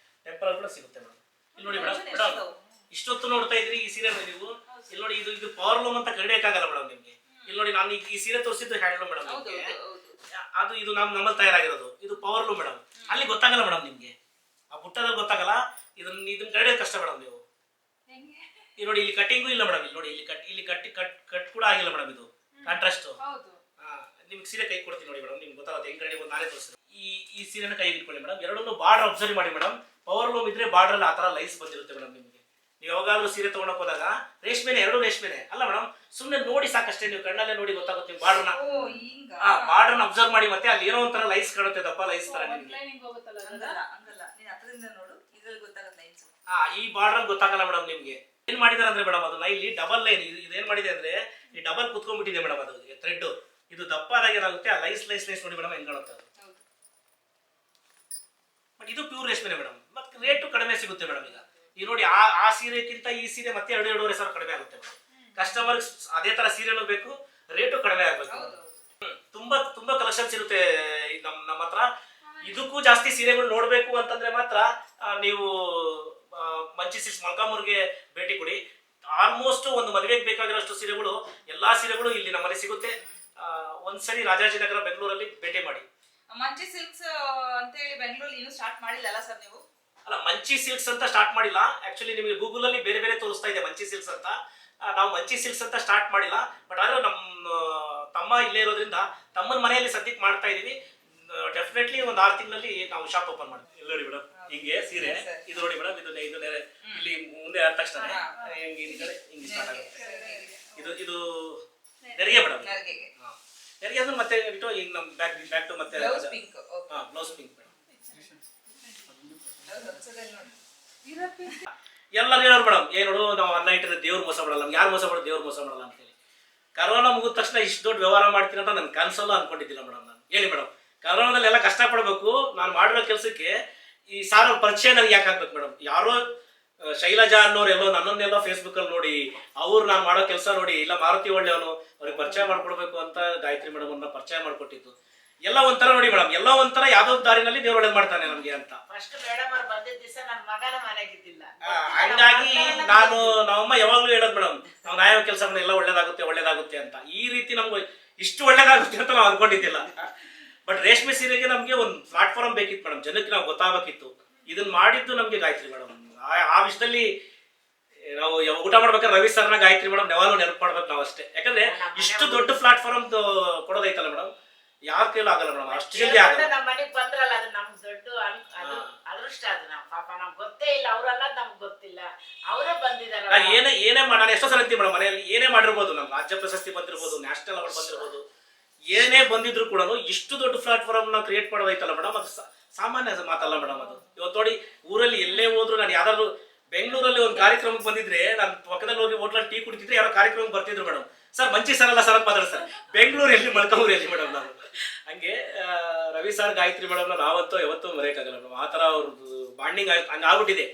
ಟೆಂಪಲ್ ಕೂಡ ಸಿಗುತ್ತೆ ಮೇಡಮ್. ಇಲ್ಲಿ ನೋಡಿ ಮೇಡಮ್ ಇಷ್ಟೊತ್ತು ನೋಡ್ತಾ ಇದ್ರಿ ಈ ಸೀರೆ ನೀವು ಇಲ್ಲಿ ನೋಡಿ ಇದು ಪವರ್ಲೂಮ್ ಅಂತ ಕರೆಯೋಕ್ಕಾಗಲ್ಲ ಮೇಡಮ್ ನಿಮ್ಗೆ. ಇಲ್ಲಿ ನೋಡಿ ನಾನು ಈ ಸೀರೆ ತೋರಿಸಿದ್ದು ಹ್ಯಾಂಡ್ಲೂಮ್ ಮೇಡಮ್ ನಿಮ್ಗೆ. ಅದು ಇದು ನಮ್ಮಲ್ಲಿ ತಯಾರಾಗಿರೋದು, ಇದು ಪವರ್ಲೂಮ್ ಮೇಡಮ್. ಅಲ್ಲಿ ಗೊತ್ತಾಗಲ್ಲ ಮೇಡಮ್ ನಿಮ್ಗೆ, ಆ ಬುಟ್ಟದಲ್ಲಿ ಗೊತ್ತಾಗಲ್ಲ. ಇದನ್ನ ಕರೆಯೋದು ಕಷ್ಟ ಮೇಡಮ್ ನೀವು. ಇಲ್ಲಿ ನೋಡಿ ಇಲ್ಲಿ ಕಟ್ಟಿಂಗು ಇಲ್ಲ ಮೇಡಮ್. ಇಲ್ಲಿ ನೋಡಿ ಇಲ್ಲಿ ಕಟ್ ಕೂಡ ಆಗಿಲ್ಲ ಮೇಡಮ್. ಇದು ಕಾಂಟ್ರಾಸ್ಟ್. ನಿಮ್ಗೆ ಸೀರೆ ಕೈ ಕೊಡ್ತೀನಿ ನೋಡಿ ಮೇಡಮ್, ನಿಮ್ಗೆ ಗೊತ್ತಾಗುತ್ತೆ ಹೆಂಗ್ ರೆಡಿ ನಾನೇ ತೋರಿಸ್ತೀನಿ. ಈ ಸೀರೆನ ಕೈ ಇಟ್ಕೊಳ್ಳಿ ಮೇಡಮ್. ಎರಡನ್ನೂ ಬಾರ್ಡರ್ ಅಬ್ಸರ್ವ್ ಮಾಡಿ ಮೇಡಮ್. ಪವರ್ಲೂಮ್ ಇದ್ರೆ ಬಾರ್ಡರ್ ಆ ತರ ಲೈಸ್ ಬಂದಿರುತ್ತೆ ಮೇಡಮ್ ನಿಮ್ಗೆ. ನೀವು ಯಾವಾಗಾದ್ರೂ ಸೀರೆ ತಗೊಂಡೋಗಿ ಹೋದಾಗ ರೇಷ್ಮೆನೆ, ಎರಡು ರೇಷ್ಮೆನೆ ಅಲ್ಲ ಮೇಡಮ್, ಸುಮ್ಮನೆ ನೋಡಿ ಸಾಕಷ್ಟೇ. ನೀವು ಕಣ್ಣಲ್ಲೇ ನೋಡಿ ಗೊತ್ತಾಗುತ್ತೆ ನಿಮ್ಗೆ ಬಾರ್ಡರ್ನ ಅಬ್ಸರ್ವ್ ಮಾಡಿ. ಮತ್ತೆ ಅಲ್ಲಿ ಏನೋ ಒಂಥರ ಲೈಸ್ ಕಾಣುತ್ತೆ, ದಪ್ಪ ಲೈಸ್ ತರ ನಿಮ್ಗೆ. ಈ ಬಾರ್ಡರ್ ಗೊತ್ತಾಗಲ್ಲ ಮೇಡಮ್ ನಿಮ್ಗೆ. ಏನ್ ಮಾಡಿದಾರೆ ಅಂದ್ರೆ ಮೇಡಮ್ ಅದು ಇಲ್ಲಿ ಡಬಲ್ ಲೈನ್ ಇದೇನ್ ಮಾಡಿದೆ ಅಂದ್ರೆ ಈ ಡಬಲ್ ಕುತ್ಕೊಂಡ್ಬಿಟ್ಟಿದೆ ಮೇಡಮ್. ಅದು ಥ್ರೆಡ್ ಇದು ದಪ್ಪ ಆದಾಗ ಏನಾಗುತ್ತೆ, ಆ ಲೈಸ್ ನೋಡಿ ಮೇಡಮ್ ಹೆಂಗ್ ಕಾಣುತ್ತೆ ಅದು. ಬಟ್ ಇದು ಪ್ಯೂರ್ ರೇಷ್ಮೆನೆ ಮೇಡಮ್. ಮತ್ತೆ ರೇಟು ಕಡಿಮೆ ಸಿಗುತ್ತೆ ಮೇಡಮ್. ಈಗ ನೋಡಿ ಆ ಸೀರೆಗಿಂತ ಈ ಸೀರೆ ಮತ್ತೆ 2-2.5 ಕಡಿಮೆ ಆಗುತ್ತೆ ಮೇಡಮ್. ಕಸ್ಟಮರ್ ಅದೇ ತರ ಸೀರೆನೂ ಬೇಕು, ರೇಟು ಕಡಿಮೆ ಆಗ್ಬೇಕು. ತುಂಬಾ ಕಲೆಕ್ಷನ್ಸ್ ಇರುತ್ತೆ ನಮ್ಮ ಹತ್ರ. ಇದಕ್ಕೂ ಜಾಸ್ತಿ ಸೀರೆಗಳು ನೋಡ್ಬೇಕು ಅಂತಂದ್ರೆ ಮಾತ್ರ ನೀವು ಮಂಚಿ ಸಿಲ್ಕ್ಸ್ ಮೊಳಕಾಲ್ಮೂರಿಗೆ ಭೇಟಿ ಕೊಡಿ. ಆಲ್ಮೋಸ್ಟ್ ಒಂದು ಮದುವೆಗೆ ಬೇಕಾಗಿರೋಷ್ಟು ಸೀರೆಗಳು, ಎಲ್ಲಾ ಸೀರೆಗಳು ಇಲ್ಲಿ ನಮ್ಮಲ್ಲಿ ಸಿಗುತ್ತೆ. ಒಂದ್ಸರಿ ರಾಜಾಜಿನಗರ ಬೆಂಗಳೂರಲ್ಲಿ ಭೇಟಿ ಮಾಡಿ. ಮಂಚಿ ಸಿಲ್ಕ್ಸ್ ಅಂತ ಹೇಳಿ ಬೆಂಗಳೂರಲ್ಲಿ ಇನ್ನೂ ಸ್ಟಾರ್ಟ್ ಮಾಡಿಲ್ಲ ಸರ್ ನೀವು? ಅಲ್ಲ, ಮಂಚಿ ಸಿಲ್ಕ್ಸ್ ಅಂತ ಸ್ಟಾರ್ಟ್ ಮಾಡಿಲ್ಲ. ಆಕ್ಚುಲಿ ನಿಮಗೆ ಗೂಗಲ್ ಅಲ್ಲಿ ಬೇರೆ ತೋರಿಸ್ತಾ ಇದೆ ಮಂಚಿ ಸಿಲ್ಕ್ಸ್ ಅಂತ. ನಾವು ಮಂಚಿ ಸಿಲ್ಕ್ಸ್ ಅಂತ ಸ್ಟಾರ್ಟ್ ಮಾಡಿಲ್ಲ. ಬಟ್ ಆದ್ರೆ ನಮ್ಮ ತಮ್ಮ ಇಲ್ಲೇ ಇರೋದ್ರಿಂದ ತಮ್ಮನ ಮನೆಯಲ್ಲಿ ಸದ್ಯಕ್ಕೆ ಮಾಡ್ತಾ ಇದೀವಿ. ಡೆಫಿನೆಟ್ಲಿ ಒಂದು 6 ತಿಂಗಳಲ್ಲಿ ನಾವು ಶಾಪ್ ಓಪನ್ ಮಾಡ್ತೀವಿ. ಇಲ್ಲಿ ನೋಡಿ ಮೇಡಮ್, ಹಿಂಗೆ ಸೀರೆ ಇದು ನೋಡಿ ಮೇಡಮ್. ಇದು ಇಲ್ಲಿ ಮುಂದೆ ಆದ ತಕ್ಷಣ ಹಿಂಗೆ ಸ್ಟಾರ್ಟ್ ಆಗುತ್ತೆ. ಇದು ನೆರಿಗೆ ಮೇಡಮ್. ನೆರಿಗೆ ಅಂದ್ರೆ ಮತ್ತೆ ಬಿಟ್ಟು ಈಗ ನಮ್ಮ ಬ್ಯಾಕ್ ಟು ಮತ್ತೆ ಬ್ಲೌಸ್ ಪಿಂಕ್ ಮೇಡಮ್. ಎಲ್ಲರೂ ಹೇಳೋರು ಮೇಡಮ್, ಏನ್ ನೋಡು ನಾವು ಅನ್ನ ಇಟ್ಟಿದ್ರೆ ದೇವ್ರು ಮೋಸ ಮಾಡಲ್ಲ, ನಮ್ಗೆ ಯಾರು ಮೋಸ ಮಾಡೋದು, ದೇವ್ರು ಮೋಸ ಮಾಡಲ್ಲ ಅಂತ ಹೇಳಿ. ಕರೋನಾ ಮುಗಿದ ತಕ್ಷಣ ಇಷ್ಟು ದೊಡ್ಡ ವ್ಯವಹಾರ ಮಾಡ್ತೀನಿ ಅಂತ ನನ್ ಕನ್ಸಲ್ಲ ಅನ್ಕೊಂಡಿದ್ದಿಲ್ಲ ಮೇಡಮ್. ನಾನು ಹೇಳಿ ಮೇಡಮ್, ಕರೋನಾದಲ್ಲಿ ಎಲ್ಲ ಕಷ್ಟ ಪಡ್ಬೇಕು. ನಾನು ಮಾಡಿರೋ ಕೆಲಸಕ್ಕೆ ಈ ಸಾರ ಪರಿಚಯ ನನಗೆ ಯಾಕೆ ಆಗ್ಬೇಕು ಮೇಡಮ್? ಯಾರೋ ಶೈಲಜಾ ಅನ್ನೋರು ಎಲ್ಲೋ ನನ್ನನ್ನೆಲ್ಲೋ ಫೇಸ್ಬುಕ್ ಅಲ್ಲಿ ನೋಡಿ ಅವ್ರು ನಾನು ಮಾಡೋ ಕೆಲಸ ನೋಡಿ, ಇಲ್ಲ ಮಾರುತಿ ಒಳ್ಳೆಯವನು ಅವ್ರಿಗೆ ಪರಿಚಯ ಮಾಡ್ಕೊಡ್ಬೇಕು ಅಂತ ಗಾಯತ್ರಿ ಮೇಡಮ್ ಅವ್ರನ್ನ ಪರಿಚಯ ಮಾಡ್ಕೊಟ್ಟಿದ್ದು. ಎಲ್ಲ ಒಂಥರ ನೋಡಿ ಮೇಡಮ್, ಎಲ್ಲ ಒಂಥರ ಯಾವ್ದೋ ದಾರಿನಲ್ಲಿ ದೇವ್ರು ಒಳ್ಳೇದ್ ಮಾಡ್ತಾನೆ ನಮ್ಗೆ ಅಂತ. ಹಂಗಾಗಿ ನಮ್ಮಮ್ಮ ಯಾವಾಗ್ಲೂ ಹೇಳೋದು ಮೇಡಮ್, ನಾವು ನಾಯೋ ಕೆಲಸ ಎಲ್ಲ ಒಳ್ಳೇದಾಗುತ್ತೆ ಅಂತ. ಈ ರೀತಿ ನಮ್ಗೆ ಇಷ್ಟು ಒಳ್ಳೇದಾಗುತ್ತೆ ಅಂತ ನಾವು ಅನ್ಕೊಂಡಿದ್ದಿಲ್ಲ. ಬಟ್ ರೇಷ್ಮೆ ಸೀರೆಗೆ ನಮ್ಗೆ ಒಂದು ಪ್ಲಾಟ್ಫಾರ್ಮ್ ಬೇಕಿತ್ತು ಮೇಡಮ್, ಜನಕ್ಕೆ ನಾವು ಗೊತ್ತಾಗಬೇಕಿತ್ತು. ಇದನ್ನ ಮಾಡಿದ್ದು ನಮ್ಗೆ ಗಾಯತ್ರಿ ಮೇಡಮ್. ಆ ವಿಷಯದಲ್ಲಿ ನಾವು ಊಟ ಮಾಡ್ಬೇಕಾದ್ರೆ ರವಿ ಸರ್ನ ಗಾಯತ್ರಿ ಮೇಡಮ್ ಯಾವಾಗಲೂ ನೆನಪು ಮಾಡ್ಬೇಕು ನಾವು ಅಷ್ಟೇ. ಯಾಕಂದ್ರೆ ಇಷ್ಟು ದೊಡ್ಡ ಪ್ಲಾಟ್ಫಾರ್ಮ್ ಕೊಡೋದೈತಲ್ಲ ಮೇಡಮ್, ಯಾರ ಕೈಲೂ ಆಗಲ್ಲ ಮೇಡಮ್, ಅಷ್ಟು ಜಲ್ದಿ ಆಗಲ್ಲ. ನಮ್ಮ ಮನೆಗೆ ಬಂದ್ರಲ್ಲ, ಅದು ನಮ್ಗೆ ದೊಡ್ಡ ಅದೃಷ್ಟ. ಅದು ನಾವು ಪಾಪ ನಮ್ಗೆ ಗೊತ್ತೇ ಇಲ್ಲ, ಅವ್ರಲ್ಲ ನಮ್ಗೆ ಗೊತ್ತಿಲ್ಲ, ಅವರೇ ಬಂದಿದ್ದಾರೆ. ಏನೇ ನಾನು ಎಷ್ಟೋ ಸಲ ಅಂತೀವಿ ಮೇಡಮ್, ಮನೆಯಲ್ಲಿ ಏನೇ ಮಾಡಿರ್ಬೋದು, ನಮ್ ರಾಜ್ಯ ಪ್ರಶಸ್ತಿ ಬಂದಿರ್ಬೋದು, ನ್ಯಾಷನಲ್ ಅವಾರ್ಡ್ ಬಂದಿರ್ಬೋದು, ಏನೇ ಬಂದಿದ್ರು ಕೂಡ ಇಷ್ಟು ದೊಡ್ಡ ಪ್ಲಾಟ್ಫಾರ್ಮ್ ನಾವು ಕ್ರಿಯೇಟ್ ಮಾಡೋದೈತಲ್ಲ ಮೇಡಮ್, ಅದು ಸಾಮಾನ್ಯ ಮಾತಲ್ಲ ಮೇಡಮ್. ಅದು ಇವತ್ತು ನೋಡಿ ಊರಲ್ಲಿ ಎಲ್ಲೇ ಹೋದ್ರು, ನಾನು ಯಾವ್ದಾದ್ರು ಬೆಂಗಳೂರಲ್ಲಿ ಒಂದು ಕಾರ್ಯಕ್ರಮಕ್ಕೆ ಬಂದಿದ್ರೆ ನಾನು ಪಕ್ಕದಲ್ಲಿ ಹೋಗಿ ಹೋಟ್ಲಲ್ಲಿ ಟೀ ಕುಡಿತಿದ್ರೆ ಯಾರೋ ಕಾರ್ಯಕ್ರಮಕ್ಕೆ ಬರ್ತಿದ್ರು ಮೇಡಮ್, ಸರ್ ಮಂಚಿ ಸರ್ ಅಲ್ಲ ಸರ್ ಅಂತ ಮಾತಾಡ್ತಾರೆ. ಬೆಂಗಳೂರು ಎಲ್ಲಿ ಮೊಳಕಾಲ್ಮೂರು ಎಲ್ಲಿ ಮೇಡಮ್? ನಾನು ಹಂಗೆ ರವಿ ಸರ್ ಗಾಯತ್ರಿ ಮೇಡಮ್ ನಾವಂತೂ ಯಾವತ್ತೂ ಮರೆಯಕ್ಕಾಗಲ್ಲ ಮೇಡಮ್. ಆ ತರ ಅವ್ರದ್ದು ಬಾಂಡಿಂಗ್ ಹಂಗ ಆಗ್ಬಿಟ್ಟಿದೆ.